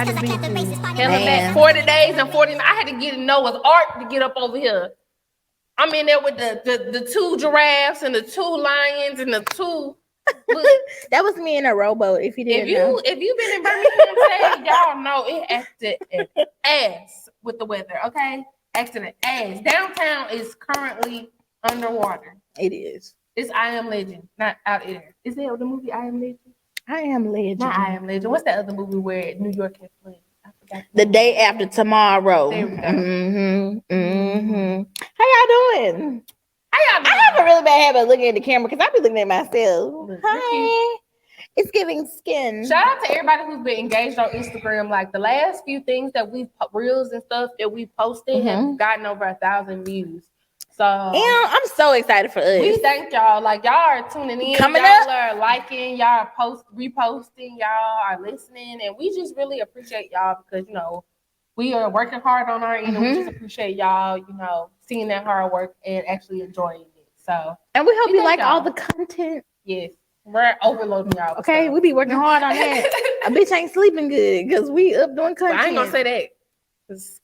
Everybody be hella back 40 days and 40. I had to get Noah's Ark to get up over here. I'm in there with the 2 giraffes and the 2 lions and the 2. That was me in a rowboat. If you didn't know. If you've been in Birmingham today, y'all know it acted an ass with the weather. Okay, acted an ass. Downtown is currently underwater. It is. It's I Am Legend, not Out Air. Is that the movie I Am Legend? I Am Legend. Not I Am Legend. What's that other movie where New York has flooded? I forgot. The Day After Tomorrow. There we go. How y'all doing? I have a really bad habit of looking at the camera because I be looking at myself. Hi. It's giving skin. Shout out to everybody who's been engaged on Instagram. Like the last few things that we reels and stuff that we posted have gotten over 1,000 views. So I'm so excited for us. We thank y'all. Like y'all are tuning in. Coming y'all up. are liking. Y'all are reposting. Y'all are listening, and we just really appreciate y'all because we are working hard on our end. And we just appreciate y'all. Seeing that hard work and actually enjoying it. So and we hope you like all the content. Yes. We're overloading y'all. Okay, we be working hard on that. A bitch ain't sleeping good because we up doing content. I ain't gonna say that.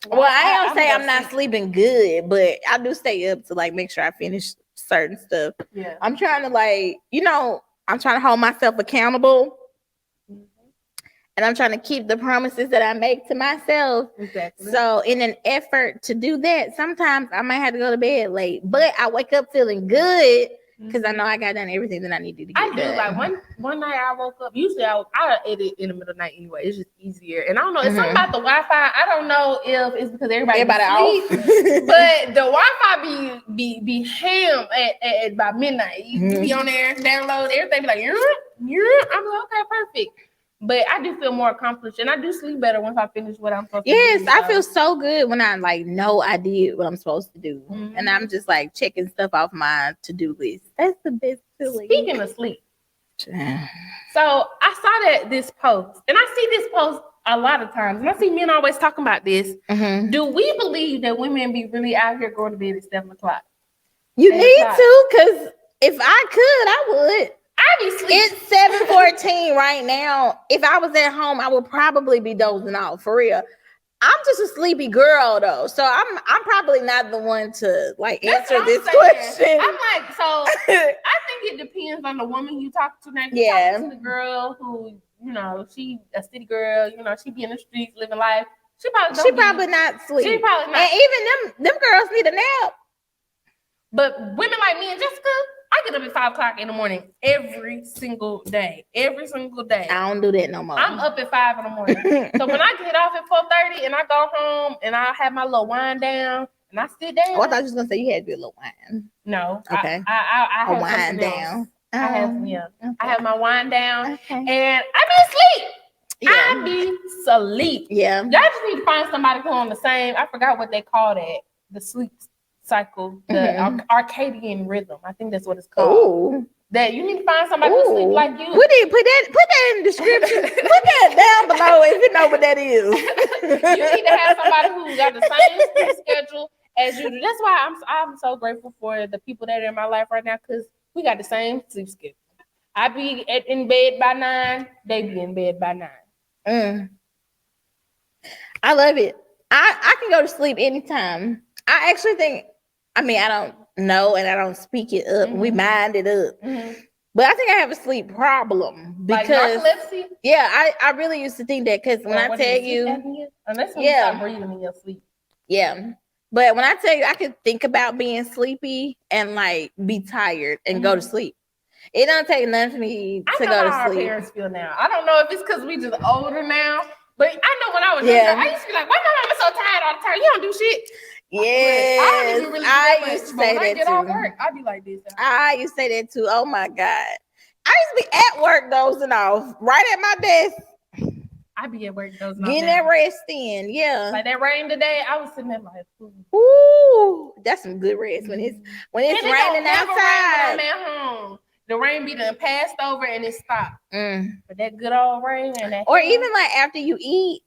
Well, I don't say I'm not sleeping good, but I do stay up to make sure I finish certain stuff. Yeah. I'm trying to I'm trying to hold myself accountable. And I'm trying to keep the promises that I make to myself. Exactly. So in an effort to do that, sometimes I might have to go to bed late, but I wake up feeling good because I know I got done everything that I needed to get done. Like one night I woke up. Usually I edit in the middle of the night anyway. It's just easier. And I don't know. It's something about the Wi-Fi. I don't know if it's because everybody off. But the Wi-Fi be ham at by midnight. You be on there, download everything. Be like, I'm like, okay, perfect. But I do feel more accomplished, and I do sleep better once I finish what I'm supposed to do. Yes, I feel so good when I know I did what I'm supposed to do, and I'm just checking stuff off my to-do list. That's the best feeling. Speaking of sleep, so I saw this post, and I see this post a lot of times, and I see men always talking about this. Do we believe that women be really out here going to bed at 7:00? You need to, because if I could, I would. It's 7:14 right now. If I was at home, I would probably be dozing off for real. I'm just a sleepy girl though, so I'm probably not the one to answer this question. I'm so I think it depends on the woman you talk to. Now, if you talk to the girl who she a city girl, she be in the streets living life. She probably not sleep. She probably not. And even them girls need a nap. But women like me and Jessica, I get up at 5:00 in the morning every single day. Every single day. I don't do that no more. I'm up at 5 in the morning. So when I get off at 4:30 and I go home and I have my little wind down and I sit down. Oh, I thought you was gonna say you had to do a little wine. No. Okay. I have a wind down. I have I have my wind down and I be asleep. Yeah. I be asleep. Yeah. Y'all just need to find somebody who on the same. I forgot what they call that. The sleep cycle, the circadian rhythm. I think that's what it's called. Ooh. That you need to find somebody who sleep like you. Put that in the description. Put that down below if you know what that is. You need to have somebody who got the same sleep schedule as you do. That's why I'm so grateful for the people that are in my life right now because we got the same sleep schedule. I be in bed by 9. They be in bed by 9. I love it. I can go to sleep anytime. I actually think. I don't know, and I don't speak it up. We mind it up. But I think I have a sleep problem because narcolepsy? Yeah, I really used to think that because when I tell you, unless you stop breathing in your sleep. Yeah. But when I tell you I could think about being sleepy and be tired and go to sleep. It don't take nothing for me to go to sleep. Our parents feel now. I don't know if it's because we just older now, but I know when I was younger, I used to be like, why my mama so tired all the time? You don't do shit. Yes, I don't even really I used to say that when I get too. off work, I be like this. I used to say that too. Oh my God. I used to be at work dozing off, right at my desk. I be at work dozing off. Getting that rest in, yeah. Like that rain today, I was sitting there like, ooh, that's some good rest when it's raining outside. Rain at home. The rain be done passed over and it stopped. But that good old rain and that even after you eat.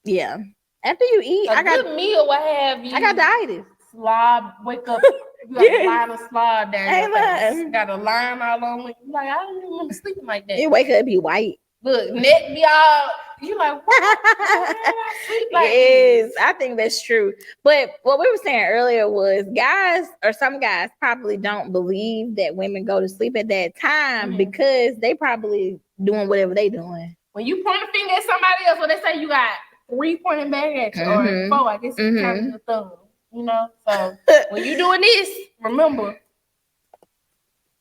Yeah. After you eat, I got good meal. What have you? I got diabetes. Slob, wake up. You got a line of slob down. Got a line all on me. Like I don't even remember sleeping like that. You wake up, be white. Look, neck be all You like, why I sleep like yes, this? I think that's true. But what we were saying earlier was guys, or some guys, probably don't believe that women go to sleep at that time because they probably doing whatever they doing. When you point a finger at somebody else, when they say you got 3 pointing back at you, or 4, I guess you count your thumb. You know, so when you doing this, remember,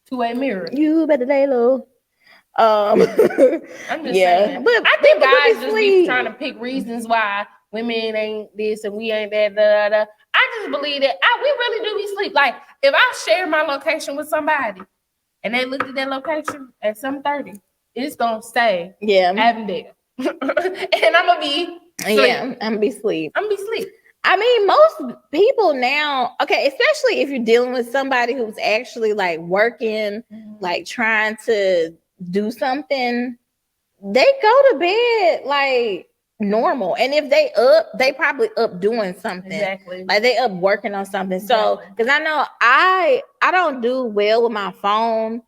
two-way mirror. You better lay low. I'm just saying. But I think guys just be trying to pick reasons why women ain't this and we ain't that. I just believe that we really do be sleep. Like if I share my location with somebody and they looked at that location at 7:30, it's gonna say Avondale, and I'm gonna be sleep. Yeah, I'm gonna be sleep. I'm gonna be sleep. I mean, most people now, okay, especially if you're dealing with somebody who's actually like working, like trying to do something, they go to bed like normal. And if they probably up doing something. Exactly. Like they up working on something. So, because I know I don't do well with my phone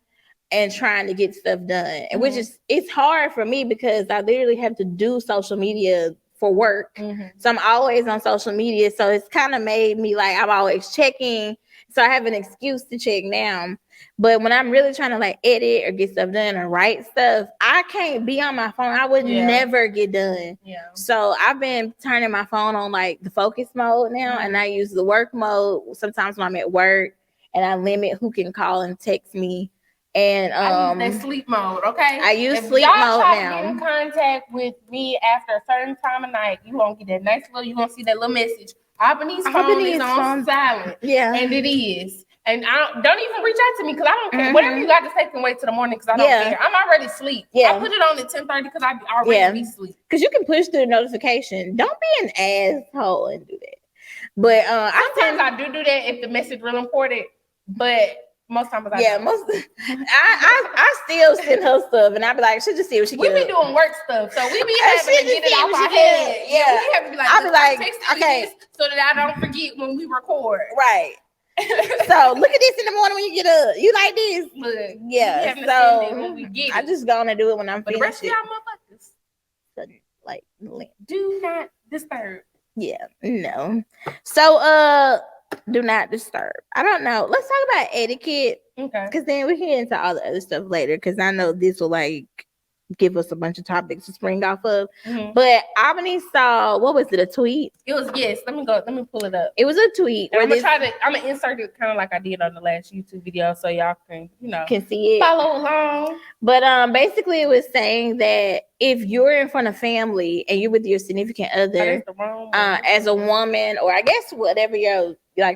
and trying to get stuff done. And which is, it's hard for me because I literally have to do social media for work. So I'm always on social media. So it's kind of made me like, I'm always checking. So I have an excuse to check now. But when I'm really trying to like edit or get stuff done or write stuff, I can't be on my phone. I would never get done. So I've been turning my phone on like the focus mode now. And I use the work mode sometimes when I'm at work, and I limit who can call and text me. And I use that sleep mode, okay? I use sleep mode now. If y'all try to get in contact with me after a certain time of night, you won't get that nice little, you won't see that little message. Albany's phone is on silent. Yeah. And it is. And don't even reach out to me because I don't care. Whatever you got to say can wait till the morning because I don't care. I'm already asleep. I put it on at 10:30 because I already be asleep. Because you can push through the notification. Don't be an asshole and do that. But sometimes I do that if the message real important. But most times I I still send her stuff and I be like, she just see what she get. We be doing work stuff, so we be having to get it off our head. Yeah, we have to be like, I'll be like, okay, so that I don't forget when we record. Right. So look at this in the morning when you get up. You like this? Look, yeah. So when we get I just gonna do it when I'm finished. The rest of y'all motherfuckers, like, do not disturb. Yeah, no. So do not disturb. I don't know. Let's talk about etiquette. Okay. Because then we can get into all the other stuff later. Because I know this will like give us a bunch of topics to spring off of. But Albany saw, what was it, a tweet? It was, yes. Let me pull it up. It was a tweet. I'm gonna insert it kind of like I did on the last YouTube video so y'all can, can see it. Follow along. But basically it was saying that if you're in front of family and you're with your significant other, as a woman, or I guess whatever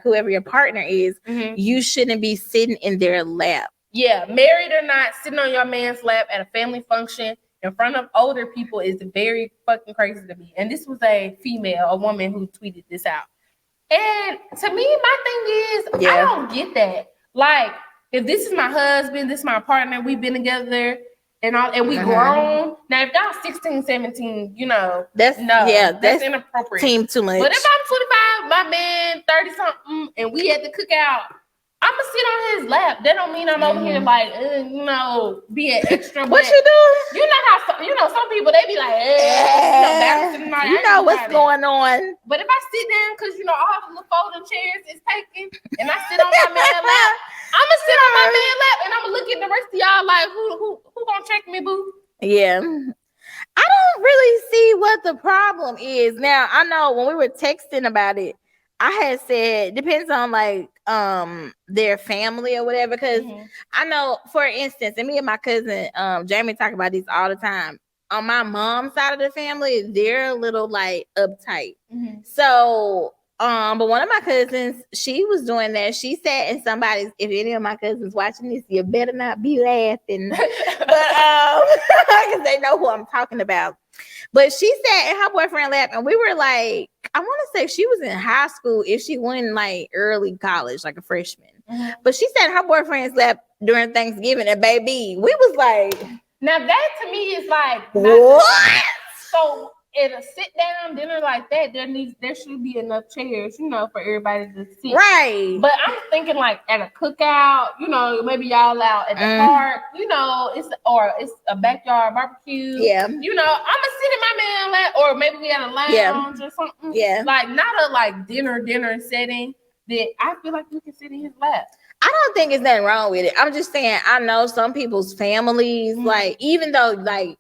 whoever your partner is, you shouldn't be sitting in their lap. Yeah, married or not, sitting on your man's lap at a family function in front of older people is very fucking crazy to me. And this was a woman who tweeted this out. And to me, my thing is, I don't get that. Like, if this is my husband, this is my partner, we've been together and we grown. Now, if y'all 16, 17, that's inappropriate. Seem too much. But if I'm 25, my man 30-something, and we at the cookout, I'm gonna sit on his lap. That don't mean I'm over here like, being extra. What you doing? You know how some people they be like, you know what's going on. But if I sit down, because all the little folding chairs is taken, and I sit on my man's lap, I'm gonna sit on my man's lap, and I'm gonna look at the rest of y'all like, who gonna check me, boo? Yeah. I don't really see what the problem is. Now I know when we were texting about it, I had said depends on like their family or whatever, because I know, for instance, and me and my cousin Jamie talk about these all the time. On my mom's side of the family, they're a little like uptight. So but one of my cousins, she was doing that. She sat in somebody's, if any of my cousins watching this, you better not be laughing. But because they know who I'm talking about. But she sat in her boyfriend's lap, and we were like, I want to say she was in high school if she went in like early college, like a freshman. But she sat in her boyfriend's lap during Thanksgiving, and baby, we was like, now that to me is like, what? So at a sit down dinner like that, there should be enough chairs, for everybody to sit. Right. But I'm thinking like at a cookout, maybe y'all out at the park, it's a backyard barbecue. Yeah. I'm gonna sit in my or maybe we had a lounge or something. Yeah. Like not a like dinner setting that I feel like you can sit in his lap. I don't think there's nothing wrong with it. I'm just saying I know some people's families, like even though like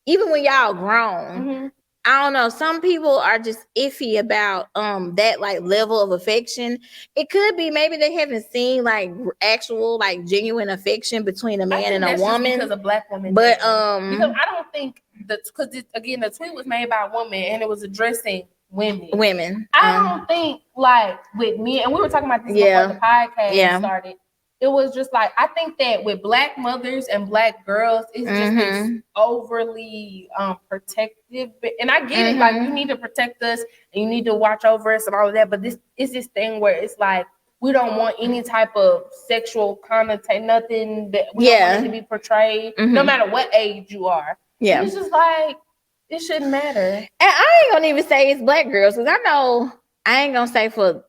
even when y'all grown, I don't know, some people are just iffy about that like level of affection. It could be maybe they haven't seen like actual like genuine affection between a man and a woman because of black women. But because I don't think because again the tweet was made by a woman and it was addressing women. I don't think like with me, and we were talking about this before the podcast started. It was just like I think that with black mothers and black girls, it's just this overly protective. And I get it, like you need to protect us and you need to watch over us and all of that. But this is this thing where it's like we don't want any type of sexual connotation, nothing that we don't want it to be portrayed, no matter what age you are. Yeah, and it's just like it shouldn't matter. And I ain't gonna even say it's black girls because I know I ain't gonna say for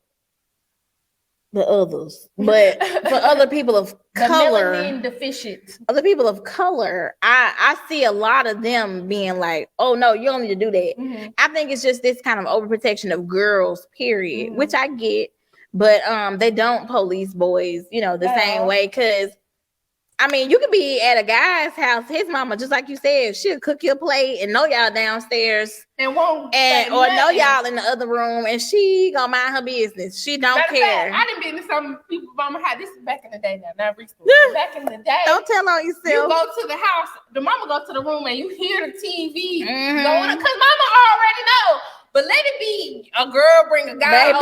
the others, but for other people of color, melanin deficient, other people of color, I see a lot of them being like, "Oh no, you don't need to do that." I think it's just this kind of overprotection of girls, period, which I get, but they don't police boys, you know, the same way because. I mean, you could be at a guy's house, his mama, just like you said, she'll cook your plate and know y'all downstairs and won't or know y'all in the other room, and she gonna mind her business. She don't care. I didn't been to some people mama house. This is back in the day now, not recently. Back in the day, don't tell on yourself. You go to the house, the mama go to the room, and you hear the TV going because mama already know. But let it be a girl bring a guy over.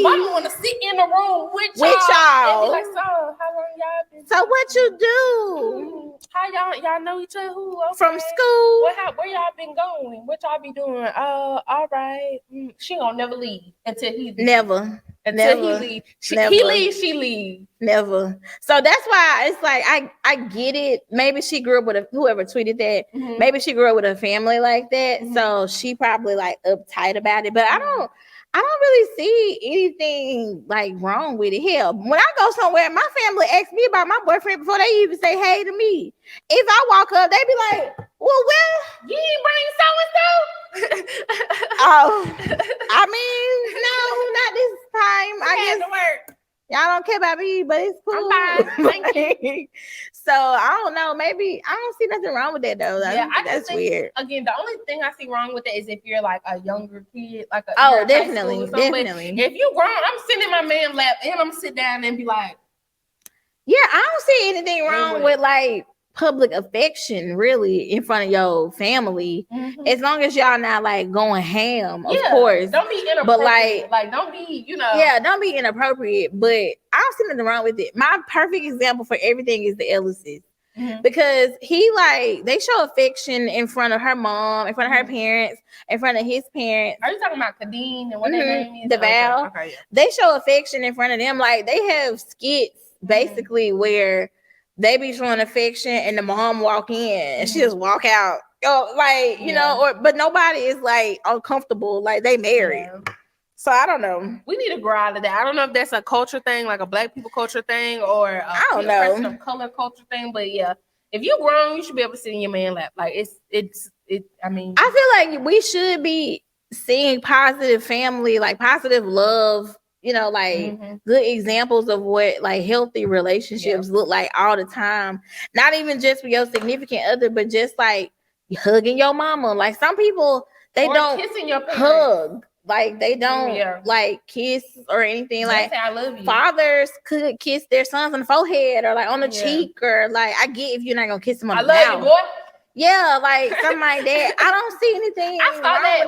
Mama want to sit in the room with y'all. And be like, so how long y'all been? So what you do? How y'all know each other? Who? Okay. From school? Where y'all been going? What y'all be doing? All right. She gonna never leave until he leave. Never. Until he leave. He leaves, she leave. Never. So that's why it's like I get it. Maybe she grew up with whoever tweeted that. Maybe she grew up with a family like that. So she probably like uptight about it. But I don't really see anything like wrong with it. Hell, when I go somewhere, my family asks me about my boyfriend before they even say hey to me. If I walk up, they be like, well, you ain't bring so-and-so? Oh, I mean, no, not this time. I guess work. Y'all don't care about me, but it's cool. I'm fine. Thank you. So I don't know. Maybe I don't see nothing wrong with that though. That's weird. Again, the only thing I see wrong with it is if you're like a younger kid, like definitely. If you grown, I'm sitting in my man's lap and I'm sit down and be like, yeah, I don't see anything wrong with like public affection really in front of your family, as long as y'all not like going ham, of course. Don't be inappropriate. But like don't be, don't be inappropriate. But I don't see nothing wrong with it. My perfect example for everything is the Ellises. Because they show affection in front of her mom, in front of her parents, in front of his parents. Are you talking about Kadeen and what their name is? DeVal. Okay, They show affection in front of them. Like they have skits basically where they be showing affection and the mom walk in and she just walk out. But nobody is like uncomfortable, like they married. Yeah. So I don't know. We need to grow out of that. I don't know if that's a culture thing, like a black people culture thing, or a person of color culture thing. But yeah, if you're grown, you should be able to sit in your man lap. Like I mean, I feel like we should be seeing positive family, like positive love. Good examples of what like healthy relationships look like all the time. Not even just with your significant other, but just like hugging your mama. Like some people, they don't kissing your parents. Hug. Like they don't like kiss or anything. Like I love you. Fathers could kiss their sons on the forehead or like on the cheek, or like I get if you're not gonna kiss them on the mouth. I love you, boy. Yeah, like something like that. I don't see anything. I saw that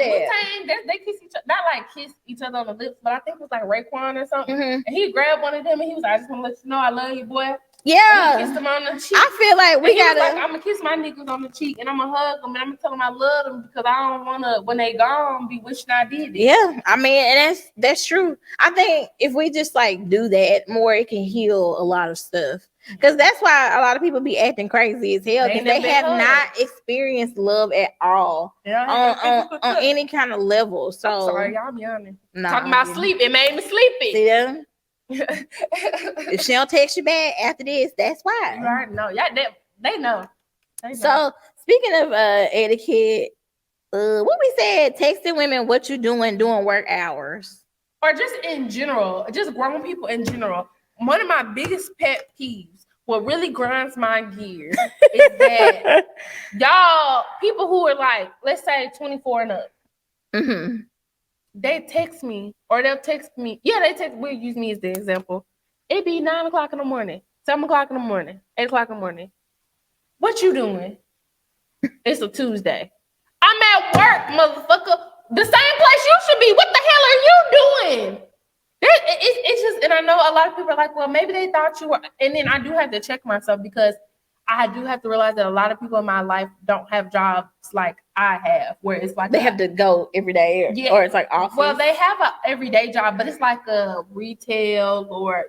they kiss each other, not like kiss each other on the lips, but I think it was like Raekwon or something. And he grabbed one of them and he was like, I just want to let you know I love you, boy. Yeah, kissed him on the cheek. I feel like we gotta. Like, I'm gonna kiss my niggas on the cheek and I'm gonna hug them and I'm gonna tell them I love them because I don't wanna when they gone be wishing I did it. Yeah, I mean, and that's true. I think if we just like do that more, it can heal a lot of stuff. Because that's why a lot of people be acting crazy as hell because they have not experienced love at all on any kind of level. So sorry, y'all, I'm yawning. Talking about sleep, it made me sleepy. See them? If she don't text you back after this, that's why. You already know. Yeah, they know. So speaking of etiquette, What we said, texting women what you doing during work hours. Or just in general, just grown people in general. One of my biggest pet peeves, what really grinds my gears, is that y'all, people who are like, let's say 24 and up, they text me or they'll text me. Yeah, we'll use me as the example. It be 9 o'clock in the morning, 7 o'clock in the morning, 8 o'clock in the morning. What you doing? It's a Tuesday. I'm at work, motherfucker. The same place you should be. What the hell are you doing? It's just, and I know a lot of people are like, well, maybe they thought you were. And then I do have to check myself because I do have to realize that a lot of people in my life don't have jobs like I have, where it's like they have to go every day, or it's like office. Well, they have an everyday job, but it's like a retail or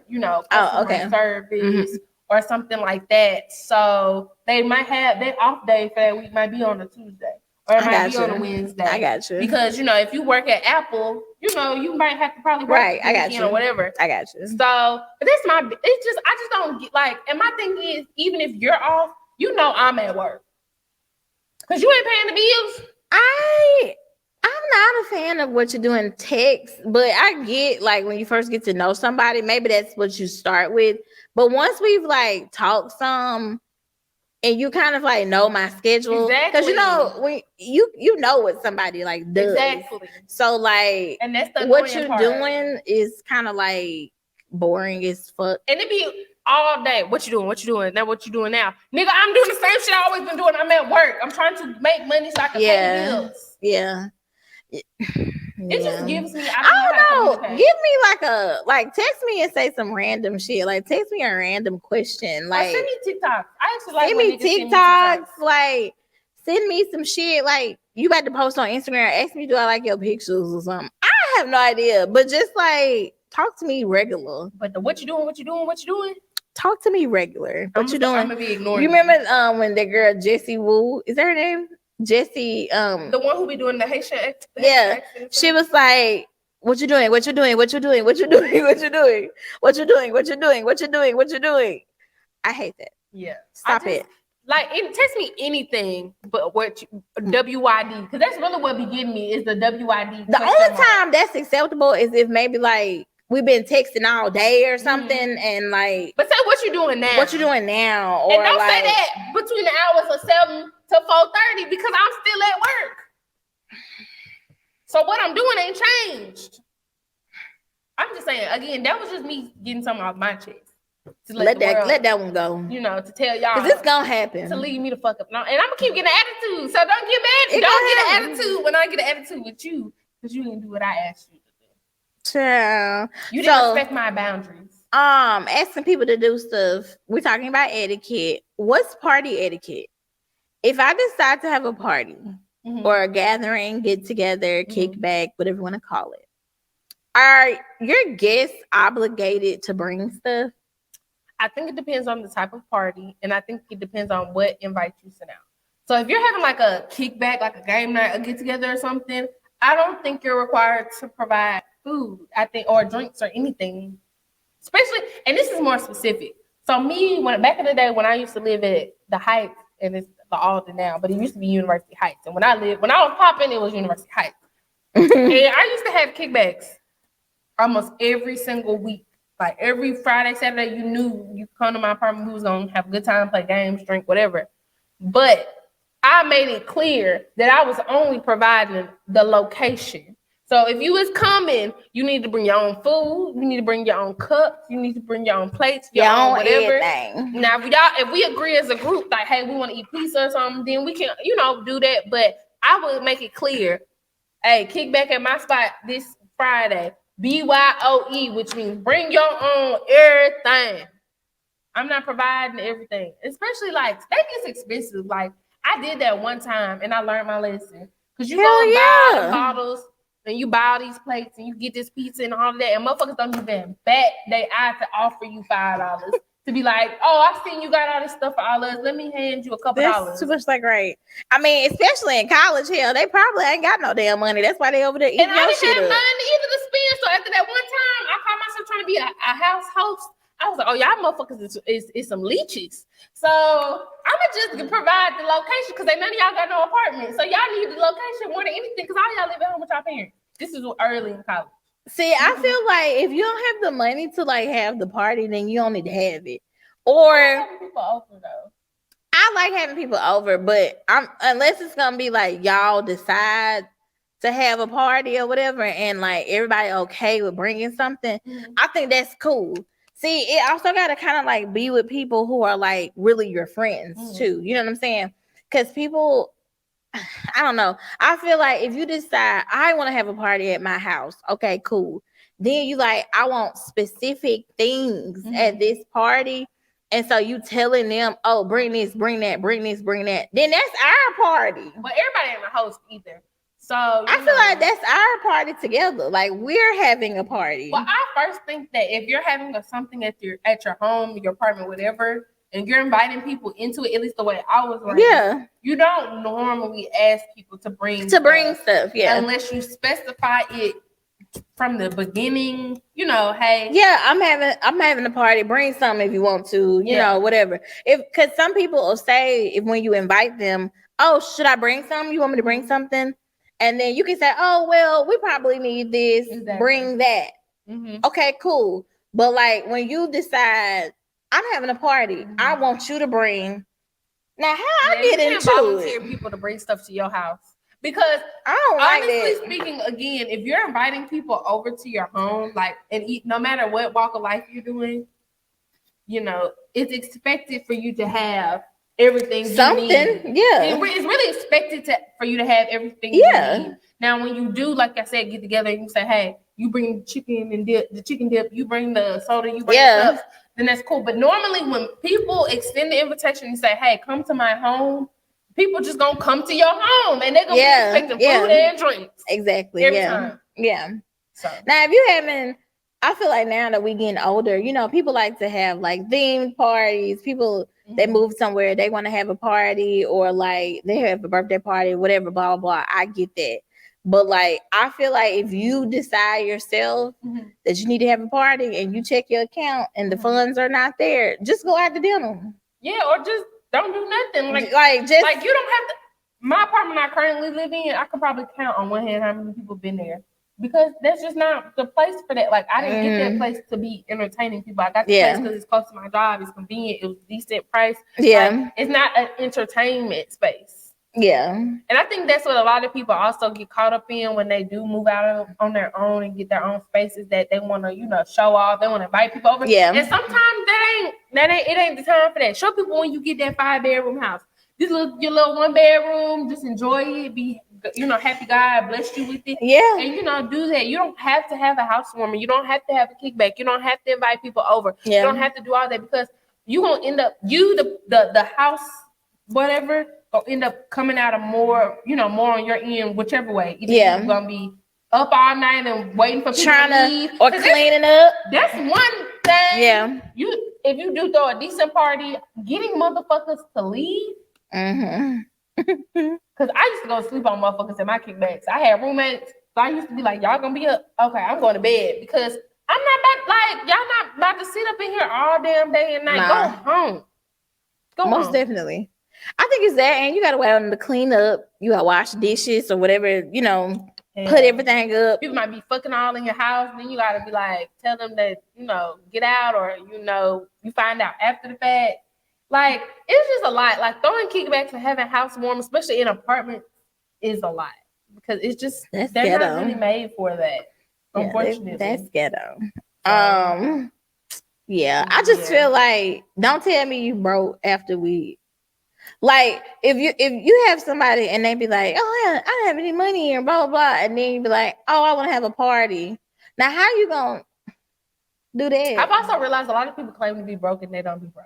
customer service or something like that. So they might have their off day for that week might be on a Tuesday. Or it might be on a Wednesday. I got you. Because, if you work at Apple, you might have to probably work I got you. Or whatever. I got you. So, but I just don't get, like, and my thing is, even if you're off, I'm at work. Because you ain't paying the bills. I'm not a fan of what you're doing text, but I get, like, when you first get to know somebody, maybe that's what you start with. But once we've, like, talked some, and you kind of like know my schedule, because when you know what somebody like does. Exactly. So like, and that's the what you're doing is kind of like boring as fuck. And it be all day. What you doing? What you doing? Now what you doing now, nigga? I'm doing the same shit I always been doing. I'm at work. I'm trying to make money so I can pay bills. Yeah. It just gives me. I don't know. Give me text me and say some random shit. Like text me a random question. Like send me TikToks. I actually like send me TikToks. Like send me some shit. Like you about to post on Instagram. Ask me, do I like your pictures or something? I have no idea. But just like talk to me regular. But what you doing? What you doing? What you doing? Talk to me regular. What you doing? I'm gonna be ignoring. You remember when the girl Jessie Wu, is that her name? Jessie, the one who be doing the Haitian accent. Yeah, she was like, "What you doing? What you doing? What you doing? What you doing? What you doing? What you doing? What you doing? What you doing? What you doing?" I hate that. Yeah, stop it. Like, it text me anything, but WYD, because that's really what be getting me is the WYD. The only time that's acceptable is if maybe like we've been texting all day or something, and like. But say what you doing now? What you doing now? Or and don't say that between the hours of 7 to 4:30 because I'm still at work. So what I'm doing ain't changed. I'm just saying, again, that was just me getting something off my chest. To let that one go. To tell y'all. Because it's going to happen. To leave me the fuck up. No, and I'm going to keep getting an attitude. So don't get mad. Don't get an attitude when I get an attitude with you. Because you didn't do what I asked you to do. Child. You didn't respect my boundaries. Asking people to do stuff. We're talking about etiquette. What's party etiquette? If I decide to have a party or a gathering, get together, kickback, whatever you want to call it, are your guests obligated to bring stuff? I think it depends on the type of party, and I think it depends on what invite you send out. So if you're having like a kickback, like a game night, a get together or something, I don't think you're required to provide food, I think, or drinks or anything. Especially, and this is more specific. So back in the day when I used to live at the Heights, and it's the Alden now, but it used to be University Heights. And when I was popping, it was University Heights. And I used to have kickbacks almost every single week. Like every Friday, Saturday, you knew you come to my apartment, we was gonna have a good time, play games, drink, whatever. But I made it clear that I was only providing the location. So if you was coming, you need to bring your own food, you need to bring your own cups, you need to bring your own plates, your own whatever. Everything. Now, if we agree as a group, like, hey, we want to eat pizza or something, then we can, do that. But I would make it clear, hey, kick back at my spot this Friday, BYOE, which means bring your own everything. I'm not providing everything, especially like steak is expensive. Like I did that one time and I learned my lesson because you go and buy the bottles. And you buy all these plates and you get this pizza and all of that. And motherfuckers don't even bet they eye to offer you $5 to be like, oh, I seen you got all this stuff for all us. Let me hand you a couple dollars. Too much like right. I mean, especially in college, hell, they probably ain't got no damn money. That's why they over there eating your shit up. And I didn't have money either to spend. So after that one time, I caught myself trying to be a house host. I was like, oh, y'all motherfuckers is some leeches. So I'ma just provide the location because none of y'all got no apartment. So y'all need the location more than anything because all y'all live at home with y'all parents. This is early in college. See, I feel like if you don't have the money to like have the party, then you don't need to have it. Or having people over though. I like having people over, but unless it's gonna be like y'all decide to have a party or whatever, and like everybody okay with bringing something, I think that's cool. See, it also got to kind of like be with people who are like really your friends too. You know what I'm saying? Because people, I don't know. I feel like if you decide I want to have a party at my house, okay, cool. Then you like, I want specific things at this party. And so you telling them, oh, bring this, bring that, bring this, bring that. Then that's our party. But everybody ain't a host either. So I feel like that's our party together. Like we're having a party. Well, I first think that if you're having something at your home, your apartment, whatever, and you're inviting people into it, at least the way I was raised, you don't normally ask people to bring stuff, unless you specify it from the beginning. You know, hey, I'm having a party. Bring something if you want to. You know, whatever. Because some people will say if when you invite them, oh, should I bring something? You want me to bring something? And then you can say, oh, well, we probably need this. Exactly. Bring that. Okay, cool. But like when you decide I'm having a party, I want you to bring. Now, how I get into volunteer people to bring stuff to your house because I don't like honestly speaking, again, if you're inviting people over to your home, like and eat, no matter what walk of life you're doing, you know, it's expected for you to have everything something you need. It's really expected for you to have everything you need. Now when you do, like I said, get together and you say, hey, you bring chicken and dip, the chicken dip, you bring the soda, you bring the stuff, then that's cool. But normally when people extend the invitation and say, hey, come to my home, people just gonna come to your home and they're gonna be expecting food and drinks. Exactly. Every time. So now if you having, I feel like now that we getting older, you know, people like to have like themed parties. People they move somewhere, they want to have a party, or like they have a birthday party, whatever, blah, blah, blah. I get that. But like I feel like if you decide yourself that you need to have a party and you check your account and the funds are not there, just go out to dinner. Yeah, or just don't do nothing. Like you don't have to. My apartment I currently live in, I could probably count on one hand how many people been there. Because that's just not the place for that. Like, I didn't get that place to be entertaining people. I got the place because it's close to my job. It's convenient. It was decent price. Like, it's not an entertainment space. And I think that's what a lot of people also get caught up in when they do move out on their own and get their own spaces that they want to, you know, show off. They want to invite people over. And sometimes it ain't the time for that. Show people when you get that 5-bedroom house. Your little 1-bedroom, just enjoy it. Be, you know, happy God blessed you with it. And you know, do that. You don't have to have a housewarming. You don't have to have a kickback. You don't have to invite people over. You don't have to do all that because you gonna end up the house, whatever, gonna end up coming out of more, you know, more on your end, whichever way. Either you're gonna be up all night and waiting for people to leave or cleaning up. That's one thing. If you do throw a decent party, getting motherfuckers to leave. Because I used to go sleep on motherfuckers in my kickbacks. I had roommates, so I used to be like, y'all gonna be up? Okay, I'm going to bed because I'm not about, y'all not about to sit up in here all damn day and night. Go home. Most definitely. I think it's that, and you gotta wait on them to clean up. You gotta wash dishes or whatever, you know, put everything up. People might be fucking all in your house, then you gotta be like, tell them that, you know, get out, or, you know, you find out after the fact. Like, it's just a lot. Like, throwing kickbacks and having housewarming, especially in apartments, is a lot. Because it's just, they're not really made for that, unfortunately. That's ghetto. I just feel like, don't tell me you broke after we, like, if you have somebody and they be like, oh, I don't have any money and blah, blah, blah, and then you be like, oh, I want to have a party. Now, how you gonna do that? I've also realized a lot of people claim to be broke and they don't be broke.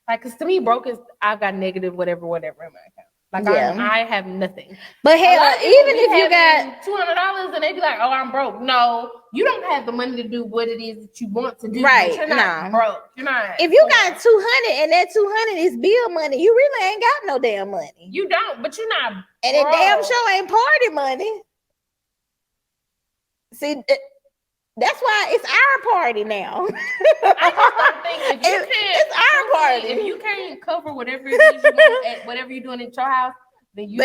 Like, because to me, broke is I've got negative whatever in my account. Like, I have nothing. But hell, even if you got $200 and they be like, oh, I'm broke. No, you don't have the money to do what it is that you want to do. Right? You're not broke. You're not. If you got 200 and that 200 is bill money, you really ain't got no damn money. You don't, but you're not. And it damn sure ain't party money. See, That's why it's our party now. I just don't think it's our party. If you can't cover whatever it is you want at whatever you're doing at your house, then you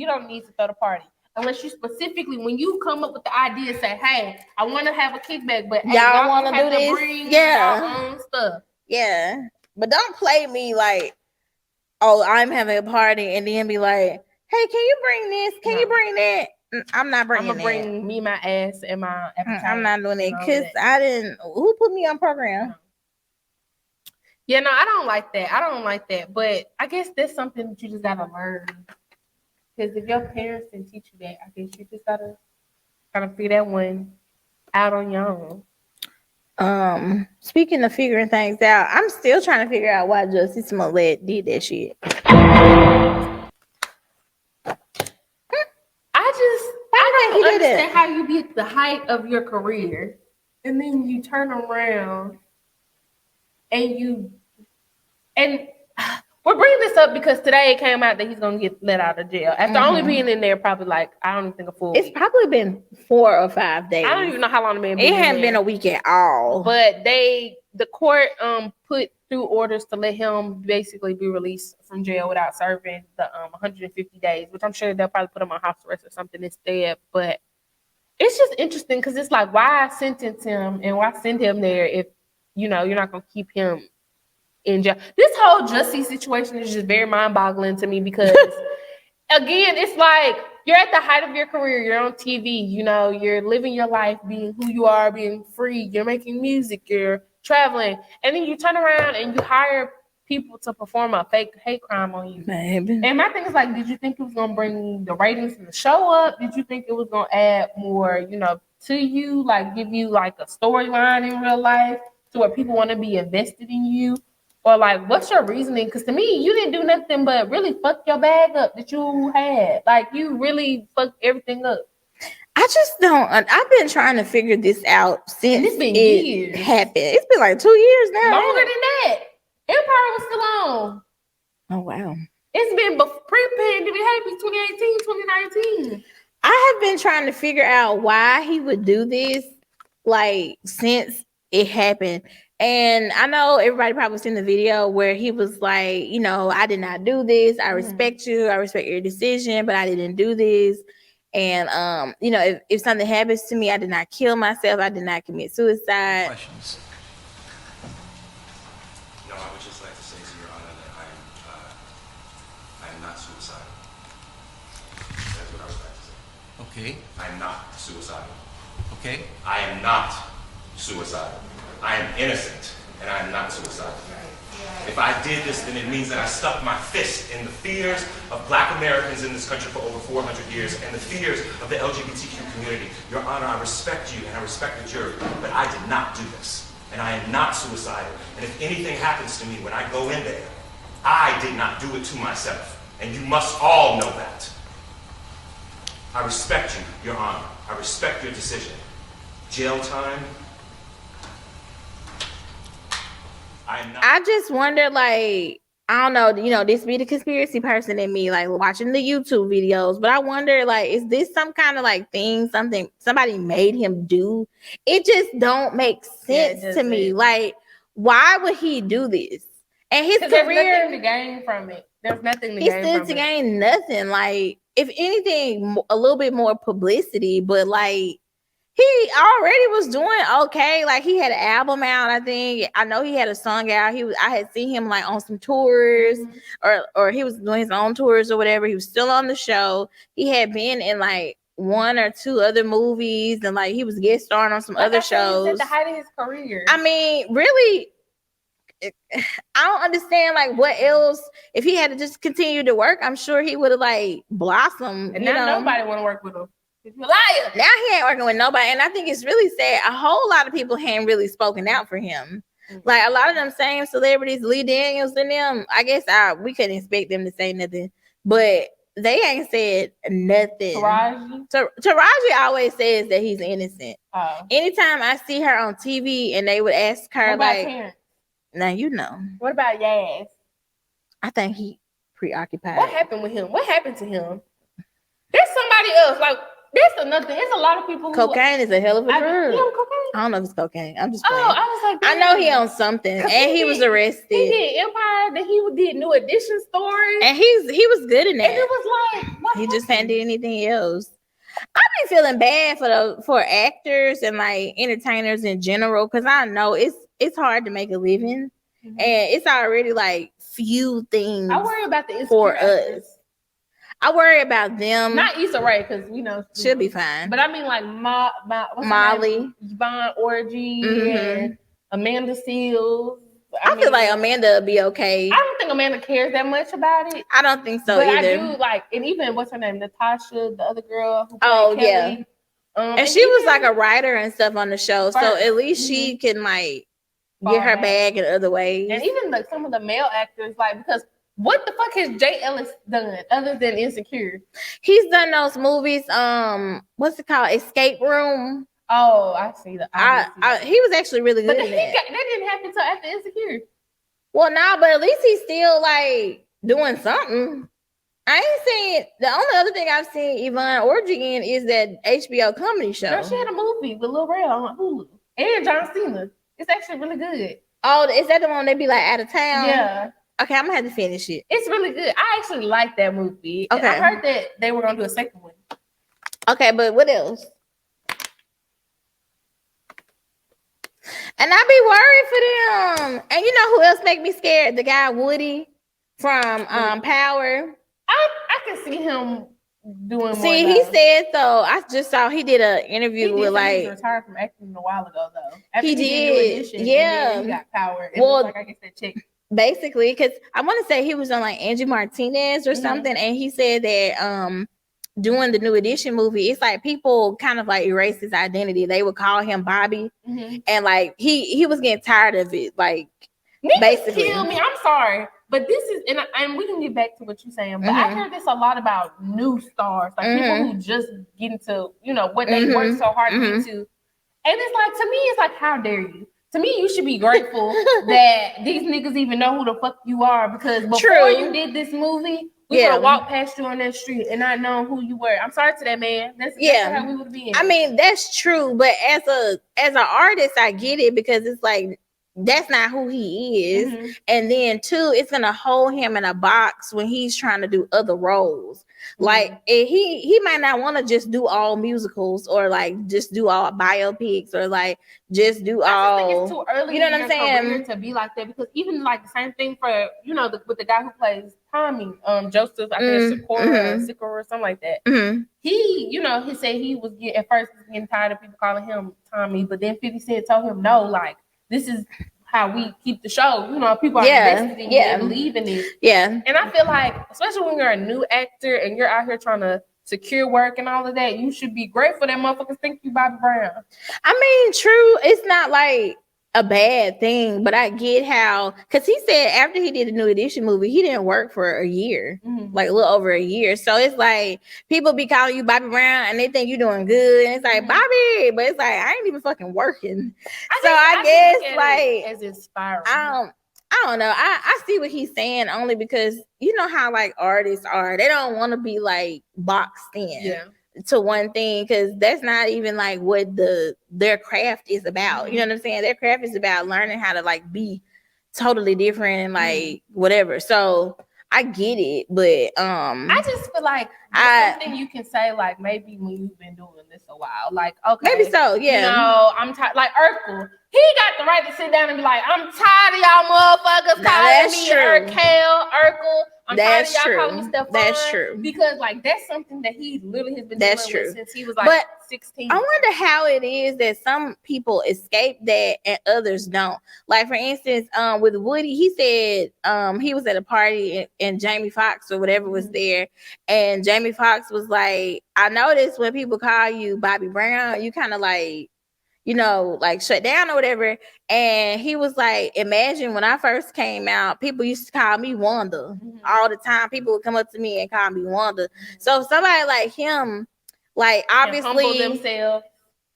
don't need to throw the party. Unless you specifically, when you come up with the idea, say, "Hey, I want to have a kickback, but y'all want to do this? Bring your own stuff." Yeah, but don't play me like, "Oh, I'm having a party," and then be like, "Hey, can you bring this? Can you bring that?" I'm not bringing. I'm gonna bring me, my ass, and my appetite. I'm not doing it because I didn't. Who put me on program? Yeah, no, I don't like that. But I guess that's something that you just gotta learn. Because if your parents didn't teach you that, I guess you just gotta kind of figure that one out on your own. Speaking of figuring things out, I'm still trying to figure out why Jussie Smollett did that shit. I don't understand how you be at the height of your career and then you turn around and we're bringing this up because today it came out that he's gonna get let out of jail after only being in there probably like I don't even think a full week. It's probably been 4 or 5 days. I don't even know how long the man been. It hadn't been a week at all. But the court put through orders to let him basically be released from jail without serving the 150 days, which I'm sure they'll probably put him on house arrest or something instead. But it's just interesting because it's like, why sentence him and why send him there if you're not gonna keep him in jail? This whole Jussie situation is just very mind-boggling to me because again, it's like you're at the height of your career, you're on TV, you're living your life, being who you are, being free, you're making music, you're traveling, and then you turn around and you hire people to perform a fake hate crime on you. Baby. And my thing is like, did you think it was gonna bring the ratings in the show up? Did you think it was gonna add more, to you, like give you like a storyline in real life to where people want to be invested in you? Or like, what's your reasoning? Because to me, you didn't do nothing but really fuck your bag up that you had. Like, you really fucked everything up. I just don't. I've been trying to figure this out since it's been years. Happened. It's been like 2 years now. Longer than that. Empire was still on. Oh, wow. It's been pre-pandemic. It had to be 2018, 2019. I have been trying to figure out why he would do this, like, since it happened. And I know everybody probably seen the video where he was like, I did not do this. I respect you. I respect your decision, but I didn't do this. And, if something happens to me, I did not kill myself. I did not commit suicide. Questions? No, I would just like to say to Your Honor that I am not suicidal. That's what I would like to say. Okay. I am not suicidal. Okay. I am not suicidal. I am innocent, and I am not suicidal. If I did this, then it means that I stuck my fist in the fears of Black Americans in this country for over 400 years and the fears of the LGBTQ community. Your Honor, I respect you and I respect the jury, but I did not do this, and I am not suicidal. And if anything happens to me when I go in there, I did not do it to myself, and you must all know that. I respect you, Your Honor. I respect your decision. Jail time. I just wonder, like, I don't know, this be the conspiracy person in me, like watching the YouTube videos, but I wonder, like, is this some kind of like thing, something somebody made him do? It just don't make sense to me. Like, why would he do this? And his career, there's nothing to gain from it. There's nothing to gain from it. He stood to gain nothing. Like, if anything, a little bit more publicity, but like, he already was doing okay. Like, he had an album out, I think. I know he had a song out. I had seen him like on some tours, or he was doing his own tours or whatever. He was still on the show. He had been in like 1 or 2 other movies, and like he was guest starring on some other shows. At the height of his career. I mean, really, I don't understand like what else. If he had to just continue to work, I'm sure he would have like blossomed. And now nobody want to work with him. He's a liar. Now he ain't working with nobody, and I think it's really sad. A whole lot of people hadn't really spoken out for him. Like, a lot of them same celebrities, Lee Daniels and them, I guess we couldn't expect them to say nothing, but they ain't said nothing. Taraji always says that he's innocent. Anytime I see her on TV and they would ask her, like, parents? Now you know. What about Yaz? I think he preoccupied. What happened with him? What happened to him? There's somebody else. Like, That's another thing. It's a lot of people who cocaine is a hell of a drug. Cocaine? I don't know if it's cocaine. I'm just playing. Oh, I was like, I know he on something, and he was arrested. He did Empire. Then he did New Edition stories, and he was good in that. And it was like, he just hadn't did anything else. I be feeling bad for actors and like entertainers in general because I know it's hard to make a living, and it's already like few things. I worry about the for us. I worry about them. Not Issa Rae because should be fine. But I mean like Molly, Yvonne Orji, and Amanda Seals. I feel like Amanda will be okay. I don't think Amanda cares that much about it. I don't think so but either. I do like, and even what's her name, Natasha, the other girl who played Kelly. And she was like a writer and stuff on the show, so at least she can like get her bag in other ways. And even like some of the male actors, like because. What the fuck has Jay Ellis done other than Insecure? He's done those movies. What's it called? Escape Room. Oh, I see that. He was actually really good. But that didn't happen until after Insecure. Well, nah, but at least he's still like doing something. I ain't seen the only other thing I've seen Yvonne Orji in is that HBO comedy show. Girl, she had a movie with Lil Rel on Hulu and John Cena. It's actually really good. Oh, is that the one they be like out of town? Yeah. Okay, I'm gonna have to finish it. It's really good. I actually like that movie. Okay. I heard that they were gonna do a second one. Okay, but what else? And I be worried for them. And you know who else make me scared? The guy Woody from Power. I can see him doing more. See, he said so. I just saw he did an interview with like he retired from acting a while ago though. After he did. Yeah. He got Power. Well, like I guess that chick. Basically, because I want to say he was on like Angie Martinez or something, and he said that doing the New Edition movie, it's like people kind of like erase his identity. They would call him Bobby, and like he was getting tired of it. Like niggas basically, kill me. I'm sorry, but this is and we can get back to what you're saying. But I heard this a lot about new stars, like people who just get into what they work so hard to get to, and it's like to me, it's like how dare you. To me, you should be grateful that these niggas even know who the fuck you are because before you did this movie, we would have walked past you on that street and not known who you were. I'm sorry to that man. That's how we would be. I mean, that's true, but as an artist, I get it because it's like that's not who he is, and then two, it's gonna hold him in a box when he's trying to do other roles. Like he might not want to just do all musicals or like just do all biopics or like just do all. I think it's too early. You know what I'm saying? To be like that because even like the same thing for with the guy who plays Tommy, Joseph, I think Sikora or something like that. He, he said he was at first getting tired of people calling him Tommy, but then 50 Cent told him no, like this is how we keep the show. People are invested in you, they believe in it. Yeah. And I feel like, especially when you're a new actor and you're out here trying to secure work and all of that, you should be grateful that motherfuckers think you Bobby Brown. I mean, true. It's not like a bad thing, but I get how, because he said after he did the New Edition movie, he didn't work for a year, like a little over a year. So it's like people be calling you Bobby Brown and they think you're doing good, and it's like Bobby, but it's like I ain't even fucking working. I guess like as inspiring. I don't know. I see what he's saying only because you know how like artists are. They don't want to be like boxed in to one thing because that's not even like what their craft is about. You know what I'm saying? Their craft is about learning how to like be totally different and like whatever. So I get it, but I just feel like something you can say like maybe when you've been doing this a while, like okay, maybe so, I'm tired. Like Urkel, he got the right to sit down and be like, I'm tired of y'all motherfuckers calling me Urkel. I'm tired of y'all calling me stuff. That's true. Because like that's something that he literally has been doing with since he was like 16. I wonder how it is that some people escape that and others don't. Like for instance, with Woody, he said he was at a party and Jamie Foxx or whatever was there, and Jamie Foxx was like, I noticed when people call you Bobby Brown, you kind of like, like shut down or whatever. And he was like, imagine when I first came out, people used to call me Wanda all the time. People would come up to me and call me Wanda. So somebody like him, like obviously humble themselves.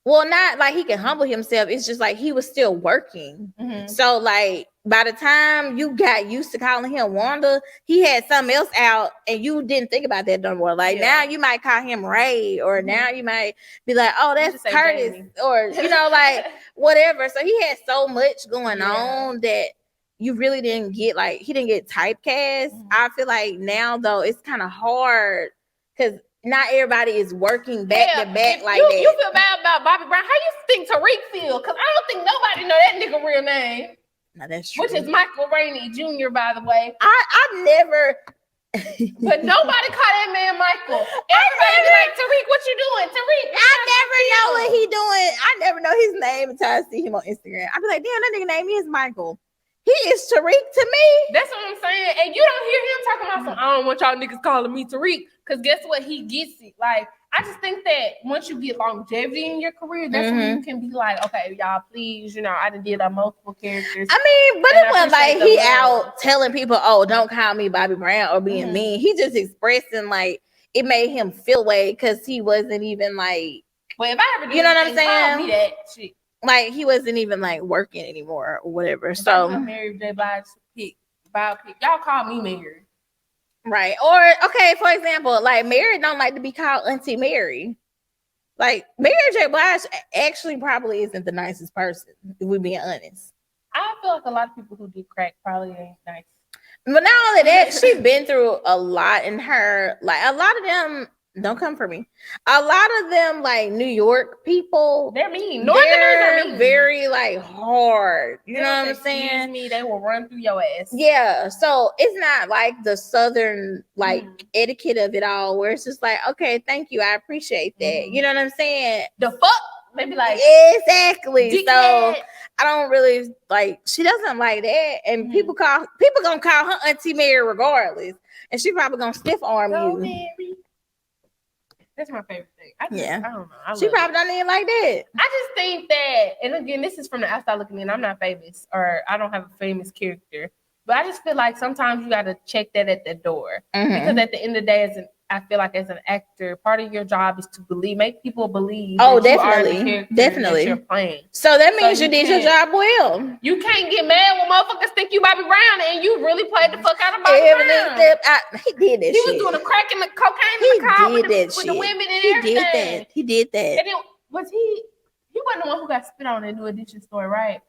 Well, not like he can humble himself. It's just like he was still working. So like by the time you got used to calling him Wanda, he had something else out and you didn't think about that no more. Like now you might call him Ray, or now you might be like, oh, that's Curtis, Jamie. Or like whatever. So he had so much going on that you really didn't get, like, he didn't get typecast. I feel like now though it's kind of hard because not everybody is working back to back like that. You feel bad about Bobby Brown. How you think Tariq feel? Because I don't think nobody know that nigga real name. No, that's true. Which is Michael Rainey Jr., by the way. I never. But nobody call that man Michael. Everybody be like, Tariq, what you doing? Tariq, I never know what he doing. I never know his name until I see him on Instagram. I be like, damn, that nigga name is Michael. He is Tariq to me. That's what I'm saying. And you don't hear him talking about some, I don't want y'all niggas calling me Tariq. Because guess what? He gets it. Like, I just think that once you get longevity in your career, that's when you can be like, okay, y'all, please, I done did multiple characters. I mean, but it wasn't like he out telling people, oh, don't call me Bobby Brown or being mean. He just expressing like it made him feel away because he wasn't even like. Well, if I ever do, you know what I'm saying? Call me that shit. Like he wasn't even like working anymore or whatever. If so I'm married, J. Biopic, y'all call me Mary. Right. Or okay, for example, like Mary don't like to be called Auntie Mary. Like Mary J. Blige actually probably isn't the nicest person, if we're being honest. I feel like a lot of people who do crack probably ain't nice. But not only that, she's been through a lot in her, like a lot of them, don't come for me. A lot of them, like New York people, they're mean. Northerners are mean. Very like hard. You know what I'm saying? Excuse me, they will run through your ass. Yeah. So it's not like the Southern like etiquette of it all, where it's just like, okay, thank you, I appreciate that. You know what I'm saying? The fuck? They be like, exactly. Dickhead. So I don't really like. She doesn't like that, and people gonna call her Auntie Mary regardless, and she probably gonna stiff arm you. Mary. That's my favorite thing. I don't know. She probably don't even like that. I just think that, and again, this is from the outside looking in. I'm not famous, or I don't have a famous character, but I just feel like sometimes you got to check that at the door because at the end of the day, I feel like as an actor, part of your job is to make people believe. Oh, that definitely. That you're playing. So that means you did your job well. You can't get mad when motherfuckers think you Bobby Brown and you really played the fuck out of Bobby Brown. He did that. He was doing the crack and the cocaine in the car with the women and everything. He did that. And then was he wasn't the one who got spit on in New Edition story, right?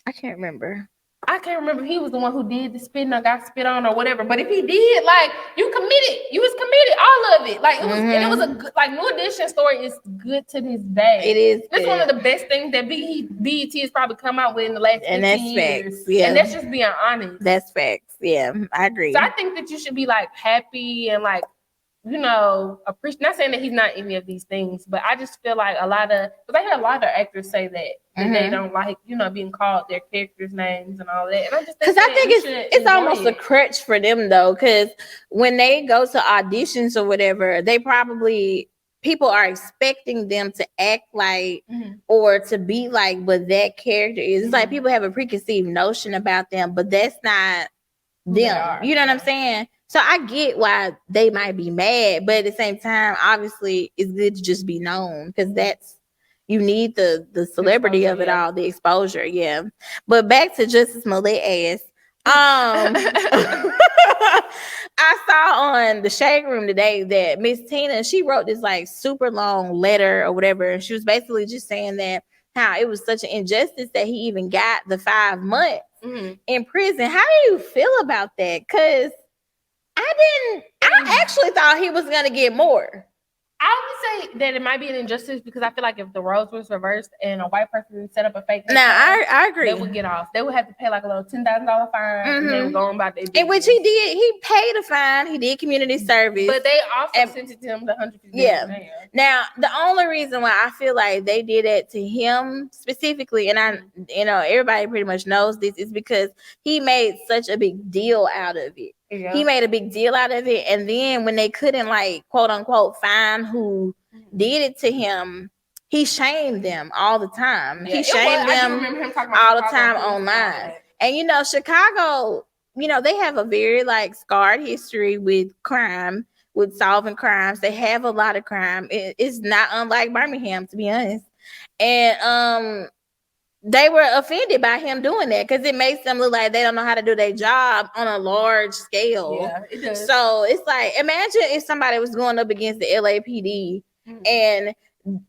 I can't remember. I can't remember. He was the one who did the spitting or got spit on or whatever. But if he did, like, you was committed, all of it. Like, it was, and it was a good, like, New Edition story is good to this day. It is. It's one of the best things that BET has probably come out with in the last 15 years. Facts. Yeah. And that's just being honest. That's facts. Yeah, I agree. So I think that you should be, like, happy and, like, appreciate. Not saying that he's not any of these things, but I just feel like because I hear a lot of actors say that they don't like, being called their characters' names and all that. And I just think it's almost a crutch for them though, because when they go to auditions or whatever, people are expecting them to act like or to be like what that character is. It's like people have a preconceived notion about them, but that's not them. You know what I'm saying? So I get why they might be mad, but at the same time, obviously, it's good to just be known because you need the celebrity of it all, the exposure, yeah. But back to Jussie Smollett ass. I saw on the Shade Room today that Miss Tina, she wrote this like super long letter or whatever, and she was basically just saying that how it was such an injustice that he even got the 5 months in prison. How do you feel about that? Because I actually thought he was gonna get more. I would say that it might be an injustice because I feel like if the roles was reversed and a white person set up a fake, I agree. They would get off. They would have to pay like a little $10,000 fine, and they would go on about their business. In which he did. He paid a fine. He did community service, but they also sentenced him to 150 days. Yeah. Now the only reason why I feel like they did that to him specifically, and everybody pretty much knows this, is because he made such a big deal out of it. Yeah. He made a big deal out of it, and then when they couldn't, like, quote unquote, find who did it to him, he shamed them all the time. Yeah, he shamed them all the time online. And Chicago, they have a very like scarred history with crime, with solving crimes. They have a lot of crime. It's not unlike Birmingham, to be honest. And they were offended by him doing that because it makes them look like they don't know how to do their job on a large scale. Yeah, it does. So it's like, imagine if somebody was going up against the LAPD and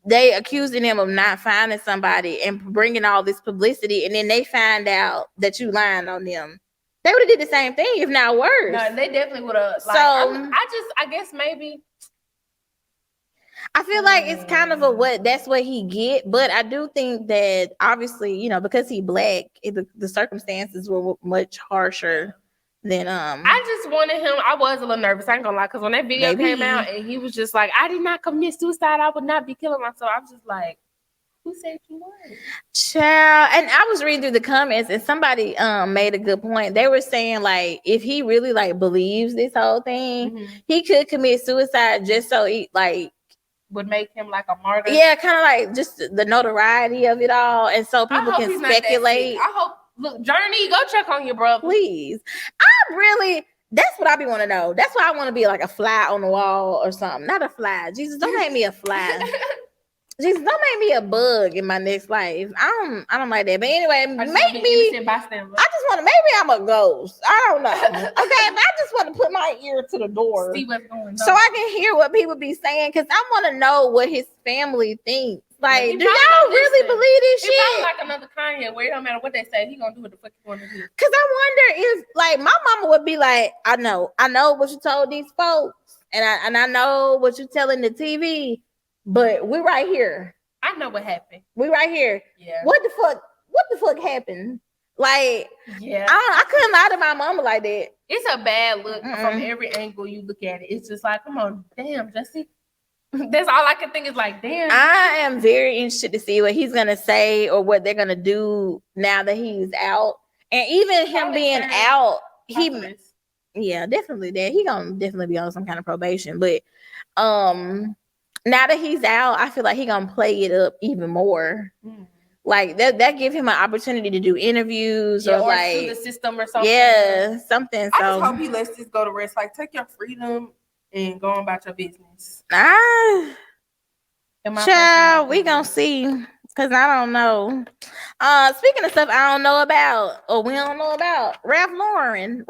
they accusing them of not finding somebody and bringing all this publicity, and then they find out that you lying on them. They would have did the same thing, if not worse. No, they definitely would have. Like, So I guess maybe. I feel like it's kind of that's what he get, but I do think that obviously, you know, because he black, the circumstances were much harsher than I just wanted him. I was a little nervous. I ain't gonna lie, because when that video came out and he was just like, "I did not commit suicide. I would not be killing myself." I was just like, "Who said you would?" Child, and I was reading through the comments, and somebody made a good point. They were saying like, if he really like believes this whole thing, he could commit suicide just so he like would make him like a martyr. Yeah, kind of like just the notoriety of it all, and so people can speculate. I hope. Look, Journey, go check on your brother, please. That's what I be want to know. That's why I want to be like a fly on the wall or something. Not a fly. Jesus, don't make me a fly. Jesus, don't make me a bug in my next life. I don't like that. But anyway, make me. I just want to. Maybe I'm a ghost. I don't know. Okay, but I just want to put my ear to the door, see what's going on, so I can hear what people be saying. Because I want to know what his family thinks. Like, do y'all really believe this shit? He probably like another Kanye, where it don't matter what they say, he gonna do what the fuck he want to do. Because I wonder if, like, my mama would be like, I know what you told these folks, and I know what you're telling the TV, but we're right here. I know what happened. We right here. Yeah. What the fuck happened? Like, yeah, I couldn't lie to my mama like that. It's a bad look from every angle you look at it. It's just like, come on, damn, Jussie. That's all I can think is like, damn. I am very interested to see what he's gonna say or what they're gonna do now that he's out. And even him being out, yeah, definitely that he gonna definitely be on some kind of probation. But now that he's out, I feel like he gonna play it up even more. Like that give him an opportunity to do interviews or like sue the system or something. Yeah, something. I just hope he lets this go to rest. Like, take your freedom and go about your business. Child, we gonna see, because I don't know. Speaking of stuff I don't know about, or we don't know about, Ralph Lauren.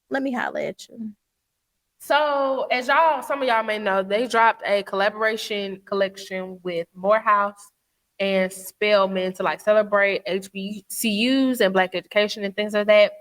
Let me holler at you. So, as some of y'all may know, they dropped a collaboration collection with Morehouse and Spelman to like celebrate HBCUs and Black education and things like that.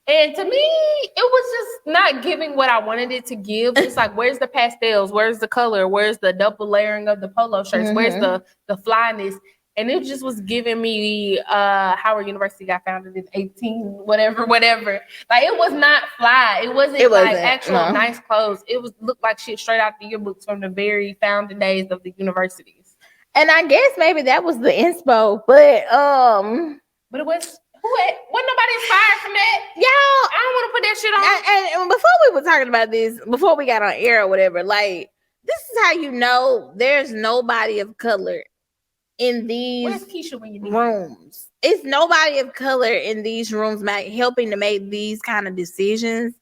And to me, it was just not giving what I wanted it to give. It's like, where's the pastels? Where's the color? Where's the double layering of the polo shirts? Where's the flyness? And it just was giving me Howard University got founded in 18, whatever. Like, it was not fly. It wasn't actual nice clothes. It looked like shit straight out the yearbooks from the very founding days of the universities. And I guess maybe that was the inspo, but it was. Wasn't nobody inspired from that? Y'all, I don't want to put that shit on. And before we were talking about this, before we got on air or whatever, like, this is how you know there's nobody of color in these rooms. It's nobody of color in these rooms helping to make these kind of decisions,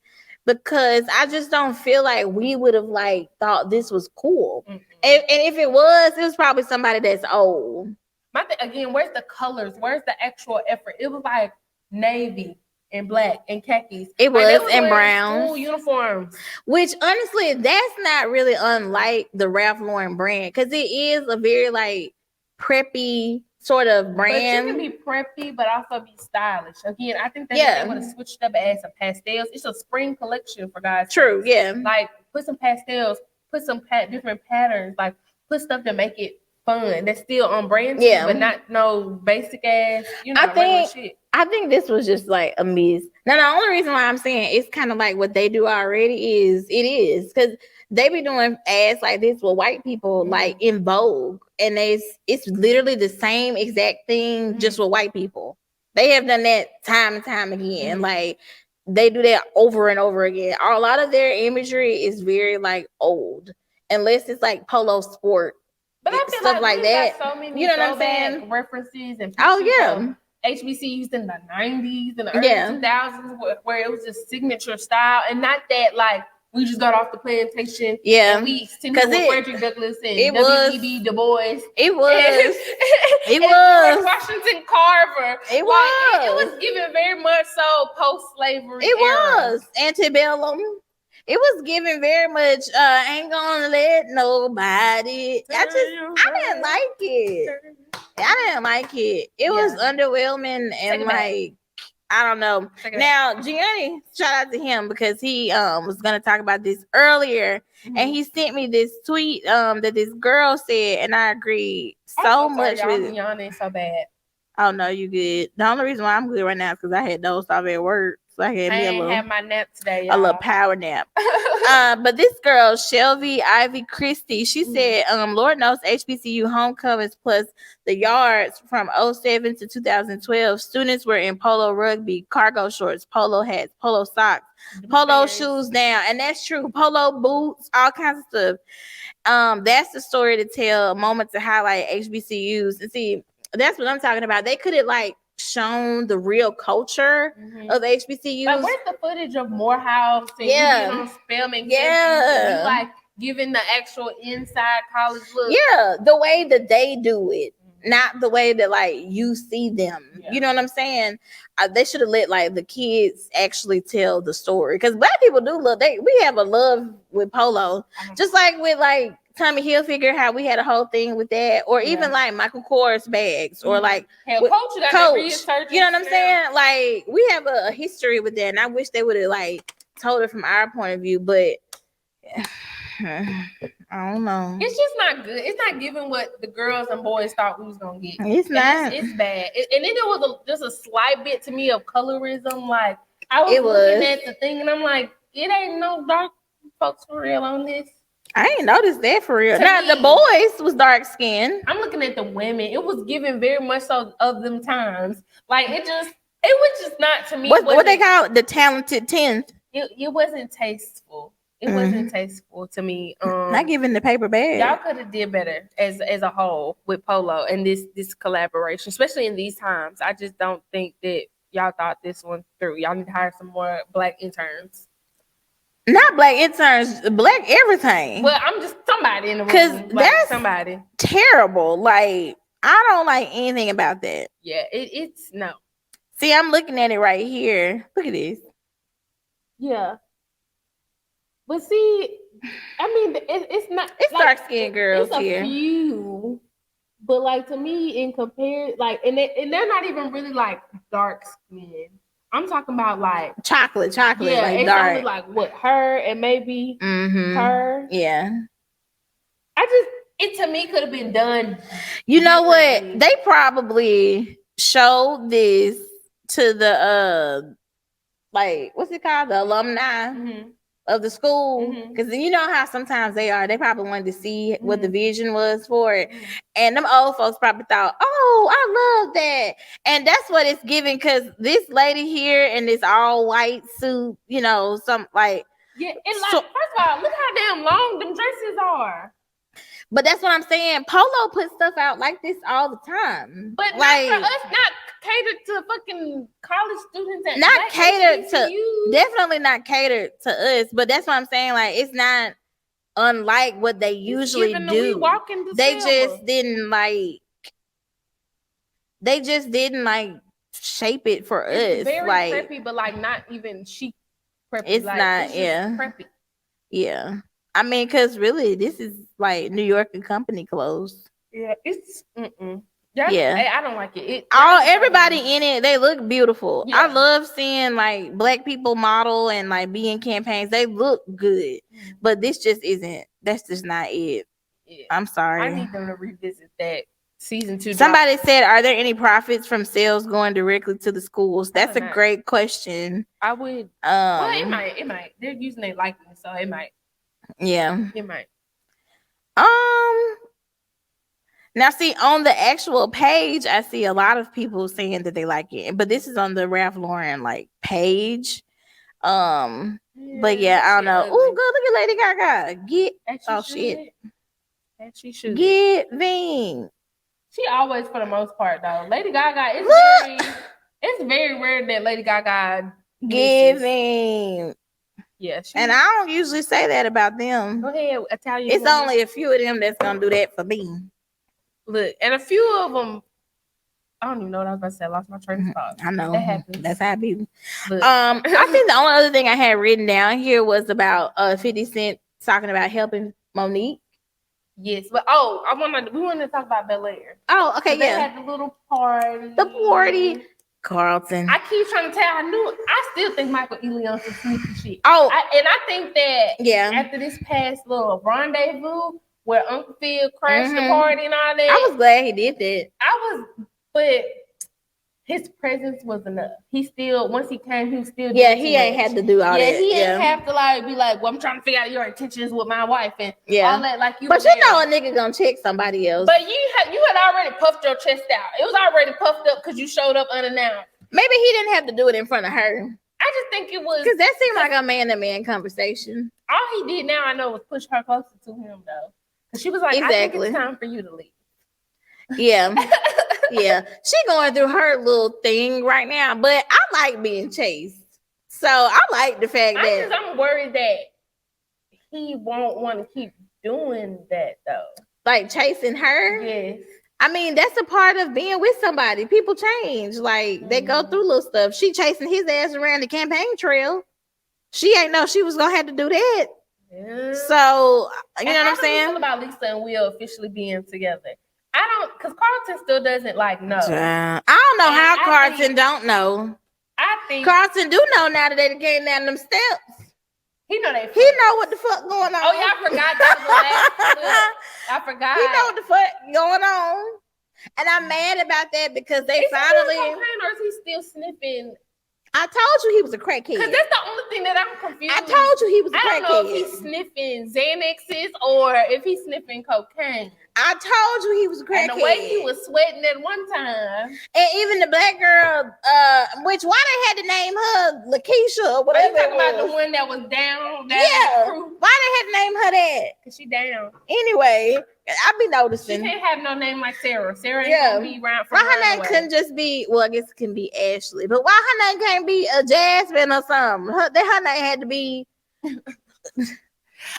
because I just don't feel like we would have like thought this was cool. And if it was probably somebody that's old. Again, where's the colors? Where's the actual effort? It was like navy and black and khakis. It was and brown school uniforms. Which honestly, that's not really unlike the Ralph Lauren brand, because it is a very like preppy sort of brand. But you can be preppy, but also be stylish. Again, I think that they would have switched up and add some pastels. It's a spring collection for guys. True, yeah. Like, put some pastels, put some different patterns, like put stuff to make it fun. That's still on brand, but not no basic ass, I think this was just like a miss. Now, the only reason why I'm saying it's kind of like what they do already is because they be doing ads like this with white people, like in Vogue, and it's literally the same exact thing, just with white people. They have done that time and time again. Like, they do that over and over again. A lot of their imagery is very like old, unless it's like polo sport. But I feel stuff like that. So many, you know what I'm saying? References and HBCUs in the 90s and the early 2000s where it was just signature style, and not that like We just got off the plantation. Yeah. And we extended with Frederick Douglass and W.E.B. Du Bois. It was. And George Washington Carver. It was. It was given very much so post-slavery. It was antebellum. It was given very much. Ain't gonna let nobody. I didn't like it. I didn't like it. It was underwhelming and like. I don't know. Now, Gianni, shout out to him because he was gonna talk about this earlier, and he sent me this tweet that this girl said, and I agree so much with it. Gianni so bad. Oh no, you good. The only reason why I'm good right now is because I had dozed off at work, so I ain't had my nap today. A little power nap. But this girl, Shelby Ivy Christie, she said, Lord knows HBCU homecomings plus the yards from 2007 to 2012, students were in polo rugby, cargo shorts, polo hats, polo socks, polo shoes down, and that's true. Polo boots, all kinds of stuff. That's the story to tell, a moment to highlight HBCUs. And see, that's what I'm talking about. They could have like shown the real culture of HBCUs. Like, where's the footage of Morehouse and you on Spelman? Yeah, you like giving the actual inside college look. Yeah, the way that they do it, not the way that like you see them. You know what I'm saying? They should have let like the kids actually tell the story, because Black people do love. We have a love with polo, just like with like Tommy Hilfiger, how we had a whole thing with that, or even like Michael Kors bags, or like Coach. You know what I'm saying? Like we have a history with that, and I wish they would have like told it from our point of view, but I don't know. It's just not good. It's not giving what the girls and boys thought we was gonna get. It's not. It's bad. And then there was just a slight bit to me of colorism. Like I was looking at the thing, and I'm like, it ain't no dark folks for real on this. I ain't noticed that for real. Now the boys was dark skinned. I'm looking at the women. It was given very much so of them times. Like it was just not to me. What they call it? The talented 10th. It wasn't tasteful. It wasn't tasteful to me. Not giving the paper bag. Y'all could have did better as a whole with polo and this collaboration, especially in these times. I just don't think that y'all thought this one through. Y'all need to hire some more Black interns. Not Black interns, Black everything. Well, I'm just somebody in the room. Because that's somebody terrible. Like, I don't like anything about that. Yeah, it's no. See, I'm looking at it right here. Look at this. Yeah. But see, I mean, it's not. It's like, dark-skinned girls it's here. A few, but like to me, in compared, like, and they're not even really like dark skin. I'm talking about like chocolate, like it's dark. only like what her and maybe her. Yeah. It to me could have been done. You know what? They probably showed this to the like what's it called? The alumni of the school, because you know how sometimes they probably wanted to see what the vision was for it, and them old folks probably thought, oh, I love that, and that's what it's giving, because this lady here in this all white suit, you know, some like and like first of all, look how damn long them dresses are. But that's what I'm saying. Polo puts stuff out like this all the time, but like not for us, not catered to fucking college students. Not catered to, definitely not catered to us. But that's what I'm saying. Like, it's not unlike what they usually do. They just didn't shape it for us. Very like preppy, but like not even chic preppy. It's like, not. It's preppy. Yeah. I mean, because really, this is like New York and Company clothes. Yeah, it's I don't like it. Everybody in it, they look beautiful. Yeah. I love seeing like Black people model and like be in campaigns. They look good, but this just isn't. That's just not it. Yeah. I'm sorry. I need them to revisit that season 2. Somebody said, "Are there any profits from sales going directly to the schools?" That's a great question. I would. Well, it might. They're using their likeness, so it might. Yeah, it might. Now, see, on the actual page, I see a lot of people saying that they like it, but this is on the Ralph Lauren like page. But yeah, I don't know. Oh, good, look at Lady Gaga. Shit. And she should. Giving. She always, for the most part, though. Lady Gaga is it's very rare that Lady Gaga giving. Yeah, and I don't usually say that about them. Go ahead, Italian. It's woman. only a few of them that's gonna do that for me. Look, and a few of them. I don't even know what I was about to say. I lost my train of thought. I know. That happens. That's how people. Look. I think the only other thing I had written down here was about 50 Cent talking about helping Monique. Yes, but we wanted to talk about Bel Air. Oh, okay, They yeah. had the little party. The party. Carlton. I keep trying to tell. I still think Michael Ealy on some sneaky shit. I think that after this past little rendezvous where Uncle Phil crashed the party and all that, I was glad he did that. But his presence was enough. He still, once he came, he was still. Yeah, he ain't had to do all that. Yeah, he ain't have to be like, well, I'm trying to figure out your intentions with my wife and all that. Like you. But you know a nigga gonna check somebody else. But you had already puffed your chest out. It was already puffed up because you showed up unannounced. Maybe he didn't have to do it in front of her. I just think it was because that seemed like a man-to-man conversation. All he did now, I know, was push her closer to him though. Because she was like, I think it's time for you to leave. Yeah. Yeah, she going through her little thing right now, but I like being chased. So I like the fact that I'm worried that he won't want to keep doing that though. Like chasing her? Yes. I mean, that's a part of being with somebody. People change. Like they go through little stuff. She chasing his ass around the campaign trail. She ain't know she was gonna have to do that. Yeah. So you know what I'm saying? How do you feel about Lisa and Will officially being together? I don't, because Carlton still doesn't know. I don't know how Carlton don't know. I think Carlton do know now that they came down them steps. He know what the fuck going on. Oh yeah, I forgot that. I forgot. He know what the fuck going on. And I'm mad about that because they finally. Or is he still sniffing? I told you he was a crackhead. Because that's the only thing that I'm confused. I told you he was a crackhead. I don't know if he's sniffing Xanaxes or if he's sniffing cocaine. I told you he was a crackhead. And the way he was sweating at one time. And even the black girl, which why they had to name her Lakeisha or whatever. Are you talking about the one that was down? Yeah. Why they had to name her that? Because she down. Anyway, I be noticing. She can't have no name like Sarah. Sarah ain't gonna be around for why her name couldn't just be, well, I guess it can be Ashley, but why her name can't be a Jasmine or something? Her name had to be.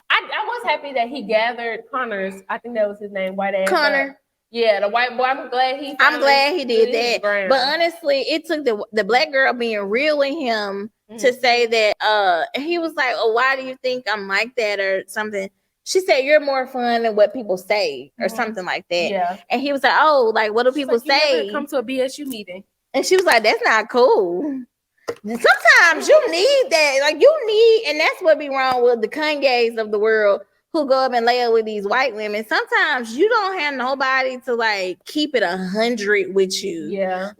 I was happy that he gathered Connor's. I think that was his name, white ass. Connor. Yeah, the white boy. I'm glad he did that. But honestly, it took the black girl being real with him to say that. He was like, "Oh, why do you think I'm like that?" or something. She said, "You're more fun than what people say," or something like that. Yeah. And he was like, "Oh, like what do people say?" You never come to a BSU meeting. And she was like, "That's not cool." Sometimes you need that, and that's what be wrong with the Kanye's of the world who go up and lay up with these white women. Sometimes you don't have nobody to keep it 100 with you. Yeah,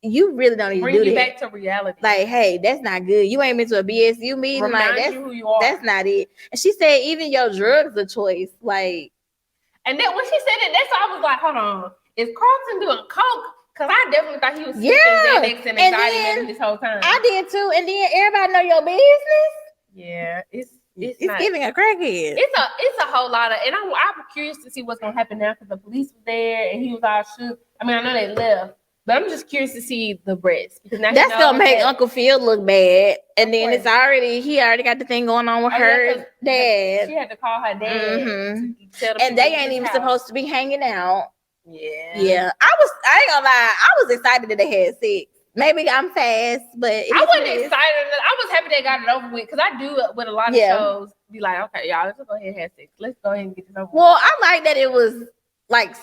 you really don't even bring you back to reality. Hey, that's not good. You ain't been to a BSU meeting. That's who you are. That's not it. And she said, even your drugs a choice. And then when she said it, that's why I was like, hold on, is Carlton doing coke? Because I definitely thought he was Xanax and anxiety this whole time. I did too. And then everybody know your business. Yeah, it's giving a crackhead. It's a whole lot of, and I'm curious to see what's gonna happen now because the police was there and he was all shook. I mean, I know they left, but I'm just curious to see the rest because now that's gonna make Uncle Phil look bad. And then he already got the thing going on with her dad. She had to call her dad. Mm-hmm. And they ain't even supposed to be hanging out. Yeah. I ain't gonna lie. I was excited that they had sex. Maybe I'm fast, but I wasn't excited. I was happy they got it over with because I do with a lot of shows be like, okay, y'all, let's go ahead and have sex. Let's go ahead and get this over with. Well, I like that it was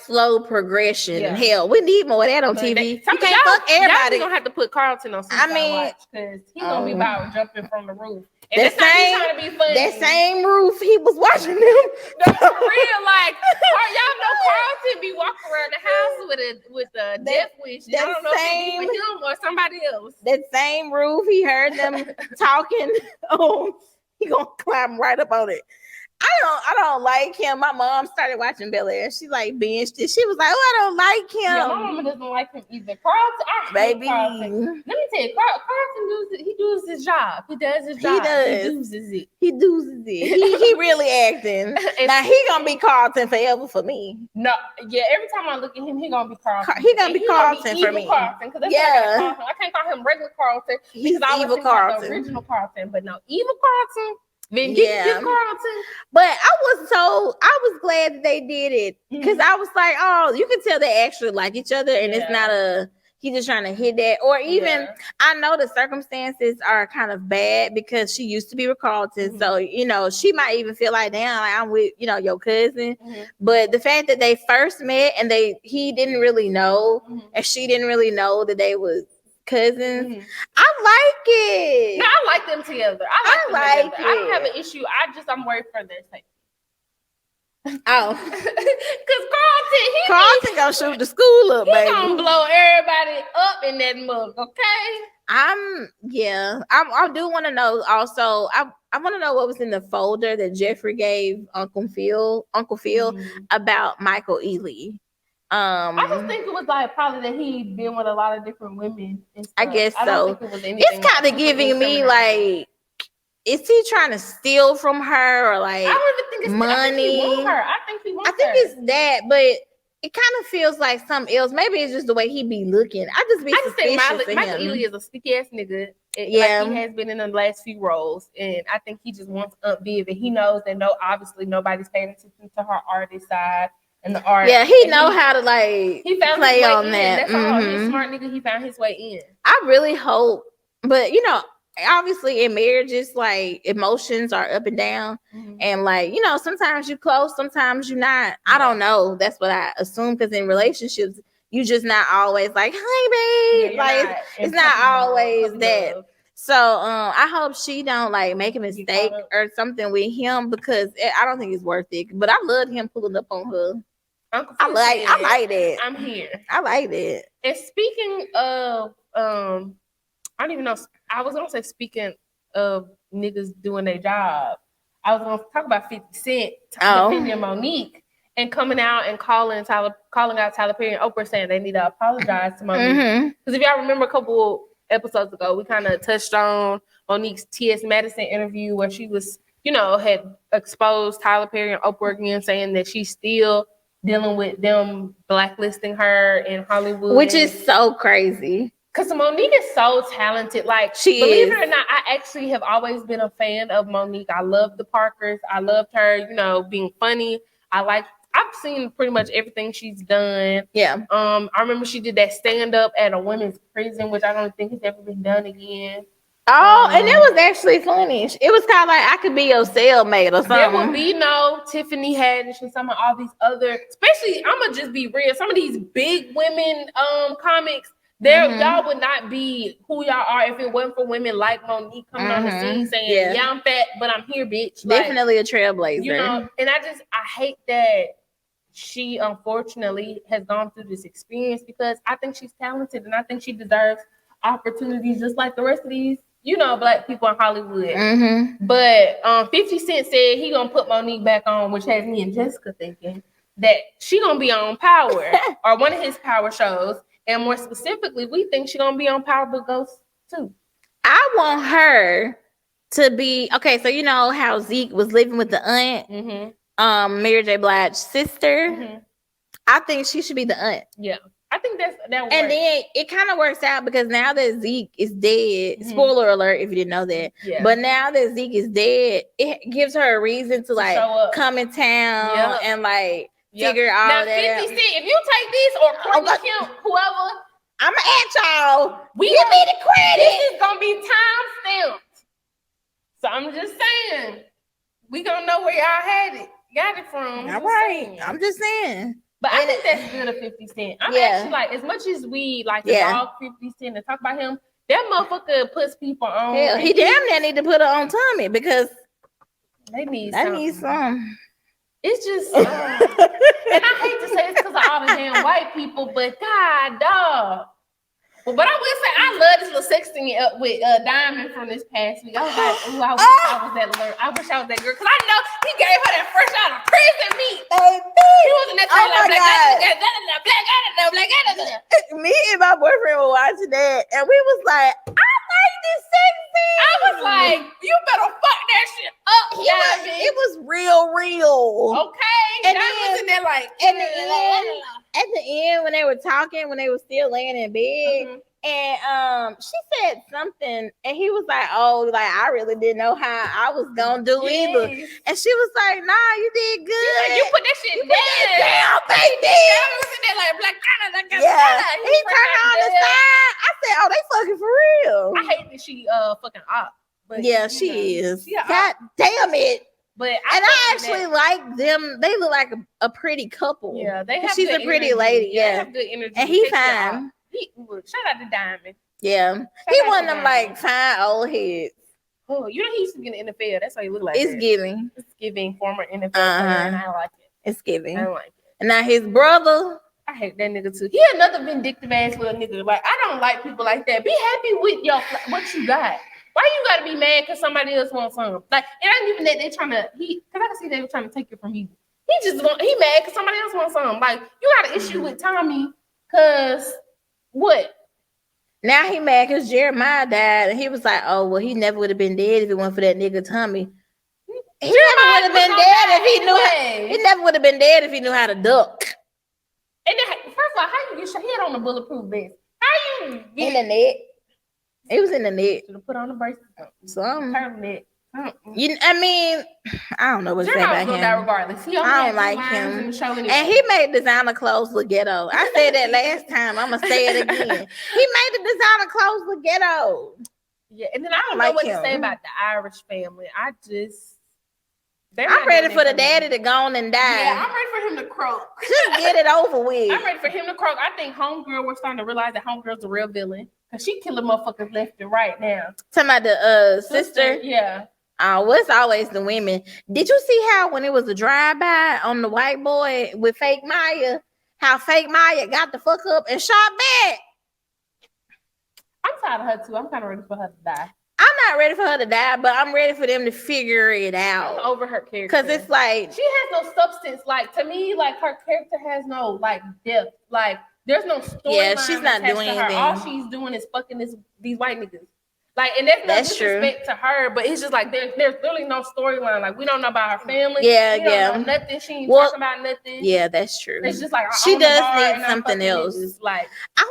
slow progression. Yeah. Hell, we need more of that on TV. You can't fuck everybody. Y'all gonna have to put Carlton on watch because he's gonna be about jumping from the roof. And that same roof he was watching them. No, for real, y'all know Carlton be walking around the house with a death wish. I don't know if it be for him or somebody else. That same roof, he heard them talking. Oh, he gonna climb right up on it. I don't like him. My mom started watching Bel Air. She like binged it. She was like, "Oh, I don't like him." Yeah, my mama doesn't like him either. Carlton, I hate Carlton. Let me tell you, Carlton does his job. He does his job. He doozes it. He really acting. Now he gonna be Carlton forever for me. No, yeah. Every time I look at him, he gonna be Carlton. He gonna be Carlton for me. Carlton, because I can't call him regular Carlton. He's I evil think Carlton. about the original Carlton, but no, evil Carlton. Then get Carlton. But I was glad that they did it because I was like, oh, you can tell they actually like each other, and it's not he just trying to hit that. Or even I know the circumstances are kind of bad because she used to be with Carlton, so she might even feel like, damn, like I'm with your cousin. But the fact that they first met and he didn't really know and she didn't really know that they was cousins. I like it. No, I like them together. I like it. I don't have an issue. I'm worried for their safety. Oh, because Carlton gonna shoot the school up, baby. He gonna blow everybody up in that mug. Okay. I do want to know also. I want to know what was in the folder that Jeffrey gave Uncle Phil about Michael Ealy. I just think it was like probably that he'd been with a lot of different women. I guess so. I don't think it was anything. It's kind of giving me like, is he trying to steal from her or like I don't even think it's money? I think he wants her. I think he wants her. I think it's that, but it kind of feels like something else. Maybe it's just the way he be looking. I just think Michael Ealy is a sticky ass nigga. Like he has been in the last few roles, and I think he just wants Aunt Viv, and he knows that obviously nobody's paying attention to her artist side. And the art. Yeah, he know how to like he found play his way on in. that. That's all. He's a smart nigga. He found his way in. I really hope, but obviously in marriages, like emotions are up and down, and like sometimes you close, sometimes you're not. I don't know. That's what I assume because in relationships, you just not always like, "Hey, babe." Like it's not always that. Love. So I hope she don't like make a mistake or something with him because I don't think it's worth it. But I loved him pulling up on her. I like that. I'm here. I like that. And speaking of I don't even know. I was gonna say speaking of niggas doing their job. I was gonna talk about 50 Cent defending Monique and coming out and calling out Tyler Perry and Oprah saying they need to apologize to Monique. Because if y'all remember a couple episodes ago, we kind of touched on Monique's T.S. Madison interview where she was, had exposed Tyler Perry and Oprah again, saying that she's still dealing with them blacklisting her in Hollywood. Which is so crazy. Because Monique is so talented. Like, believe it or not, I actually have always been a fan of Monique. I love the Parkers. I loved her, being funny. I've seen pretty much everything she's done. Yeah. I remember she did that stand-up at a women's prison, which I don't think has ever been done again. Oh, and it was actually funny. It was kind of like I could be your cellmate or something. There would be no Tiffany Haddish and some of all these other, especially, I'm going to just be real, some of these big women comics, y'all would not be who y'all are if it wasn't for women like Monique coming on the scene saying, yeah, I'm fat, but I'm here, bitch. Definitely a trailblazer. And I hate that she unfortunately has gone through this experience because I think she's talented and I think she deserves opportunities just like the rest of these, black people in Hollywood. But 50 Cent said he gonna put Monique back on, which has me and Jessica thinking that she gonna be on Power or one of his Power shows. And more specifically, we think she gonna be on Power Book Ghost too. I want her to be okay. So how Zeke was living with the aunt, Mary J. Blige's sister. I think she should be the aunt. Yeah, I think that would and work. Then it kind of works out because now that Zeke is dead, spoiler alert if you didn't know that. Yeah. But now that Zeke is dead, it gives her a reason to like come in town and like. Figure all now, that 50 Cent, if you take this or Courtney Kemp, whoever, I'm gonna at y'all. Give me the credit. This is gonna be time stamped. So I'm just saying, we gonna know where y'all got it from. All right, I'm just saying. But I think that's good of 50 Cent. I'm actually like, as much as we like to dog 50 Cent and talk about him, that motherfucker puts people on. Hell, he damn near need to put her on Tommy because they need some. It's just, and I hate to say it's because of all the damn white people, but God, dog. Well, but I will say I love this little sexting up with Diamond from this past week. I was like, ooh, I wish I was that alert. I wish I was that girl because I know he gave her that fresh out of prison meat. He wasn't that Me and my boyfriend were watching that, and we was like, I like this sex scene. I was like, you better fuck that shit up, Diamond. It was real. Okay, And Diamond was in there like, at the end when they were talking, when they were still laying in bed, and she said something, and he was like, "Oh, like I really didn't know how I was gonna do either." And she was like, "Nah, you did good. Like, you put that shit down, baby." Diamond was in there like black. Yeah, he turned on the side. I said, "Oh, they fucking for real." I hate that she fucking op. But yeah, she is. She God damn it. But I actually like them. They look like a pretty couple. Yeah, they have. She's a pretty lady. They have good energy. And he fine. Shout out to Diamond. Yeah, he one of them like fine old heads. Oh, you know he used to be in the NFL. That's why he look like it's that. giving. It's giving former NFL player, and I like it. It's giving. I don't like it. And now his brother. I hate that nigga too. He another vindictive ass little nigga. Like I don't like people like that. Be happy with what you got. Why you gotta be mad because somebody else wants something? Like it ain't even that they trying to because I can see they were trying to take it from you. He mad because somebody else wants something. Like you got an issue with Tommy because what? Now he mad because Jeremiah died, and he was like, "Oh well, he never would have been dead if it weren't for that nigga Tommy." He never would have been dead if he knew. He never would have been dead if he knew how to duck. And then, first of all, how you get shot? He had on a bulletproof vest. How you get in the net? It was in the net. Should have put on the bracelet. Some. Turtleneck. I mean, I don't know what to say about him. Regardless, I don't like him. And he made designer clothes look ghetto. I said that last time. I'm gonna say it again. He made the designer clothes look ghetto. Yeah, and then I don't know what to say about the Irish family. I'm ready for the daddy to go on and die. Yeah, I'm ready for him to croak. Just get it over with. I'm ready for him to croak. I think Homegirl, we're starting to realize that Homegirl's the real villain. Because she killing motherfuckers left and right now. Talking about the sister? Yeah. What's always the women. Did you see how when it was a drive-by on the white boy with Fake Maya, how Fake Maya got the fuck up and shot back? I'm tired of her too. I'm kind of ready for her to die. I'm not ready for her to die, but I'm ready for them to figure it out. I'm over her character. Because it's like she has no substance. Like to me, like her character has no like depth. Like there's no story. Yeah, she's not doing anything. All she's doing is fucking these white niggas. Like, and that's disrespect to her, but it's just like there's really no storyline. Like we don't know about her family. Yeah, we don't know nothing. She ain't talking about nothing. Yeah, that's true. It's just like she does need something else. Niggas. Like I'm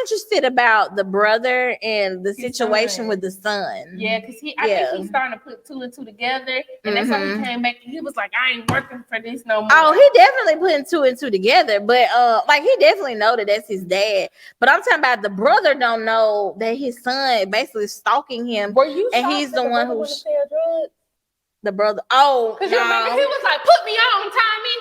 interested about the brother and the situation with the son. Yeah, because I think he's starting to put two and two together, and that's why he came back and he was like, I ain't working for this no more. Oh, he definitely putting two and two together, but like he definitely know that that's his dad. But I'm talking about the brother don't know that his son basically stalking him. Were you and he's the one who sell drugs? The brother. Oh, because you remember he was like, "Put me on, Tommy.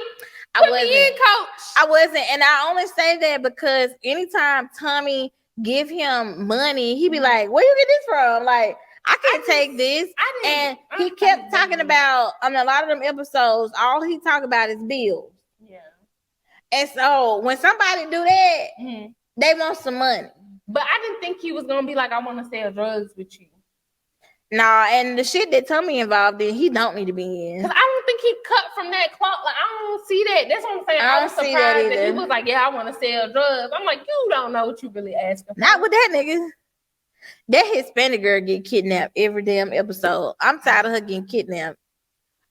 Put me in, coach." I wasn't, and I only say that because anytime Tommy give him money, he be like, "Where you get this from?" Like, I can't take this. And he kept talking about on a lot of them episodes. All he talk about is bills. Yeah. And so when somebody do that, they want some money. But I didn't think he was gonna be like, I want to sell drugs with you. Nah, and the shit that Tommy involved in, he don't need to be in. Cause I don't think he cut from that cloth. Like I don't see that. That's what I'm saying. I was surprised that he was like, "Yeah, I want to sell drugs." I'm like, you don't know what you really asking for. Not with that nigga. That Hispanic girl get kidnapped every damn episode. I'm tired of her getting kidnapped.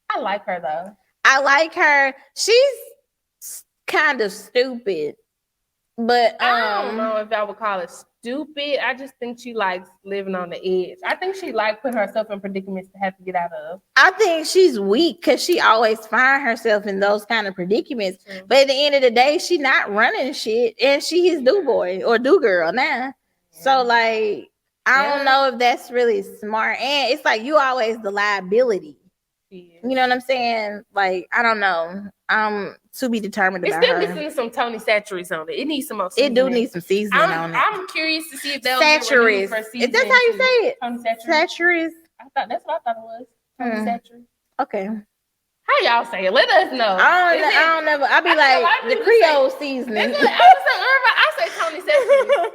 I like her though. I like her. She's kind of stupid. But I don't know if I would call it stupid. I just think she likes living on the edge. I think she likes putting herself in predicaments to have to get out of. I think she's weak because she always find herself in those kind of predicaments. But at the end of the day, she not running shit, and she is do boy or do girl now. Yeah. So like, I don't know if that's really smart. And it's like you always the liability. Yeah. You know what I'm saying? Like, I don't know. To be determined about her. It's still missing some Tony Satcheries on it. It needs some more seasoning. It do need some seasoning on it. I'm curious to see if they'll Satcheries. Is that how you say it? Tony Satcheries. I thought that's what I thought it was. Tony Satcheries. Okay. How y'all say it? Let us know. I don't never. I be like the Creole seasoning. I say Tony Satcheries.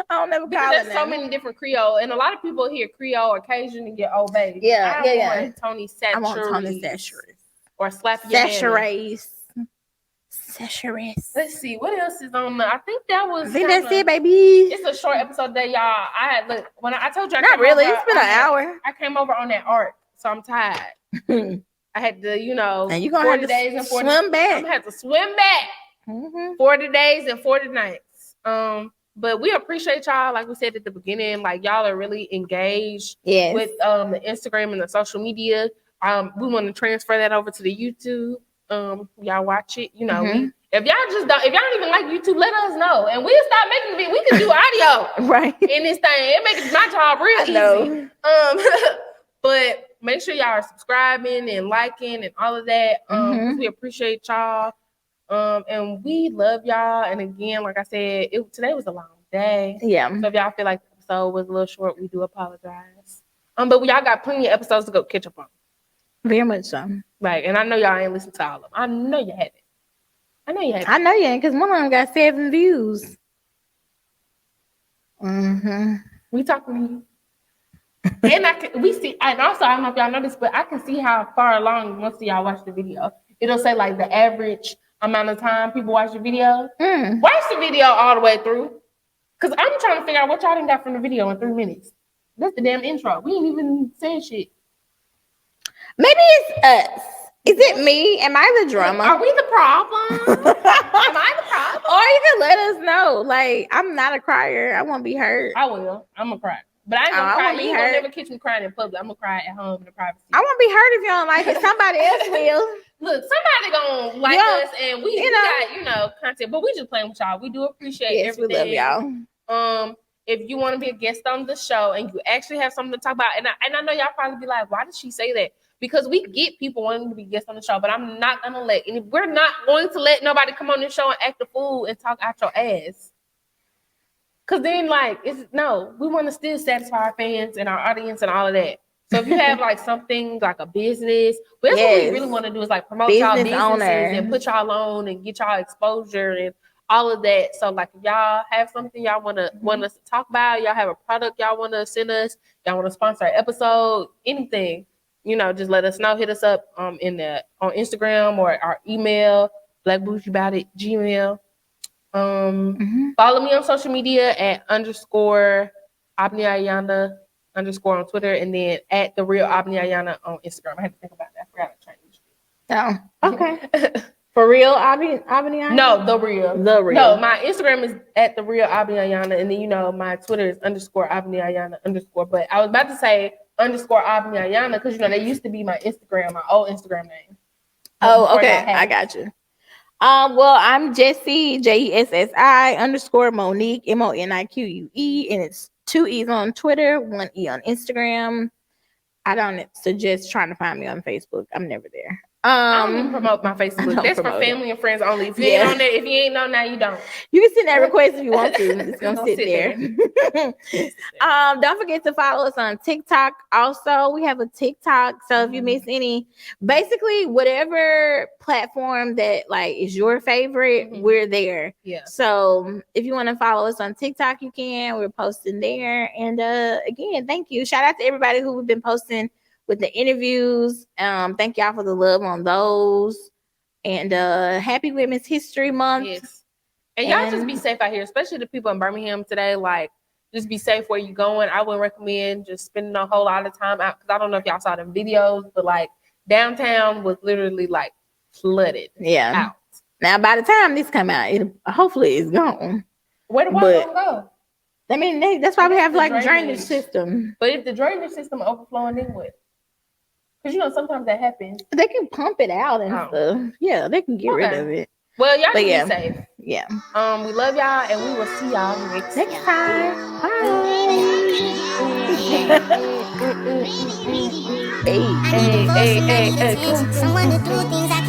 I don't never because call there's it so that. many different Creole, and a lot of people hear Creole or Cajun and get Old Bay. Yeah, I want Tony Satcheries. I want Tony Satcheries. Or slap your Satcheries. Satcheries. Let's see what else is on the. I think that's it, baby. It's a short episode that y'all. I had look when I told you. Not really. It's been an hour. I came over on that arc, so I'm tired. I had to, and you're gonna 40 have to days and 40 swim back. I'm gonna have to swim back. 40 days and 40 nights. But we appreciate y'all, like we said at the beginning, like y'all are really engaged with the Instagram and the social media. We want to transfer that over to the YouTube. Y'all watch it. If y'all don't even like YouTube, let us know, and we'll stop making the video. We can do audio right in this thing. It makes my job real easy. But make sure y'all are subscribing and liking and all of that. We appreciate y'all. And we love y'all. And again, like I said, today was a long day. Yeah. So if y'all feel like the episode was a little short, we do apologize. But y'all got plenty of episodes to go catch up on. Very much so. Like, and I know y'all ain't listened to all of them. I know you haven't. I know you ain't, because one of them got 7 views. We talking to you. And we see, and also I don't know if y'all know this, but I can see how far along most of y'all watch the video. It'll say like the average amount of time people watch the video. Watch the video all the way through. Because I'm trying to figure out what y'all done got from the video in 3 minutes. That's the damn intro. We ain't even saying shit. Maybe it's us. Is it me? Am I the drama? Are we the problem? Am I the problem? Or you can let us know. Like, I'm not a crier. I won't be hurt. I will. I'm a cry. But I ain't gonna cry. You gonna never catch me crying in public. I'm gonna cry at home in the privacy. I won't be hurt if you don't like it. Somebody else will. Look, somebody gonna like us, and we got content. But we just playing with y'all. We do appreciate everything. We love y'all. If you want to be a guest on the show and you actually have something to talk about, and I know y'all probably be like, why did she say that? Because we get people wanting to be guests on the show, but I'm not gonna we're not going to let nobody come on the show and act a fool and talk out your ass. Cause then we want to still satisfy our fans and our audience and all of that. So if you have like something like a business, but that's what we really want to do is like promote y'all businesses and put y'all on and get y'all exposure and all of that. So like if y'all have something y'all want us to talk about, y'all have a product y'all want to send us, y'all want to sponsor an episode, anything, just let us know. Hit us up on Instagram or our email, blackbougieBout@gmail.com. Follow me on social media at _Abni Ayana _ on Twitter, and then at the real Abni Ayana on Instagram. I had to think about that. I forgot to change. Oh, okay. For real, Abni Ayana? No, the real. No, my Instagram is at the real Abni Ayana, and then my Twitter is _Abni Ayana _ But I was about to say _Abni Ayana because they used to be my old Instagram name. Oh, okay. I got you. Well, I'm Jessie JESSI _ Monique MONIQUE, and it's 2 E's on Twitter, 1 E on Instagram. I don't suggest trying to find me on Facebook. I'm never there. I don't even promote my Facebook. That's for family and friends only. If you ain't on there, if you ain't on now, you don't. You can send that request if you want to. It's gonna sit there. Don't forget to follow us on TikTok. Also, we have a TikTok. So if you miss basically whatever platform that is your favorite, we're there. Yeah. So if you want to follow us on TikTok, you can. We're posting there. And again, thank you. Shout out to everybody who we've been posting with the interviews. Thank y'all for the love on those. And happy Women's History Month. Yes. And y'all just be safe out here, especially the people in Birmingham today. Like, just be safe where you're going. I wouldn't recommend just spending a whole lot of time out, because I don't know if y'all saw them videos, but downtown was literally flooded. Yeah. Out. Now, by the time this come out, hopefully it's gone. Where the water gonna go? I mean, that's why we have drainage system. But if the drainage system overflowing, then what? Because sometimes that happens. They can pump it out and stuff. Yeah, they can get rid of it. Well, y'all be safe. Yeah. We love y'all, and we will see y'all next time. Bye. Hey. Someone to do things I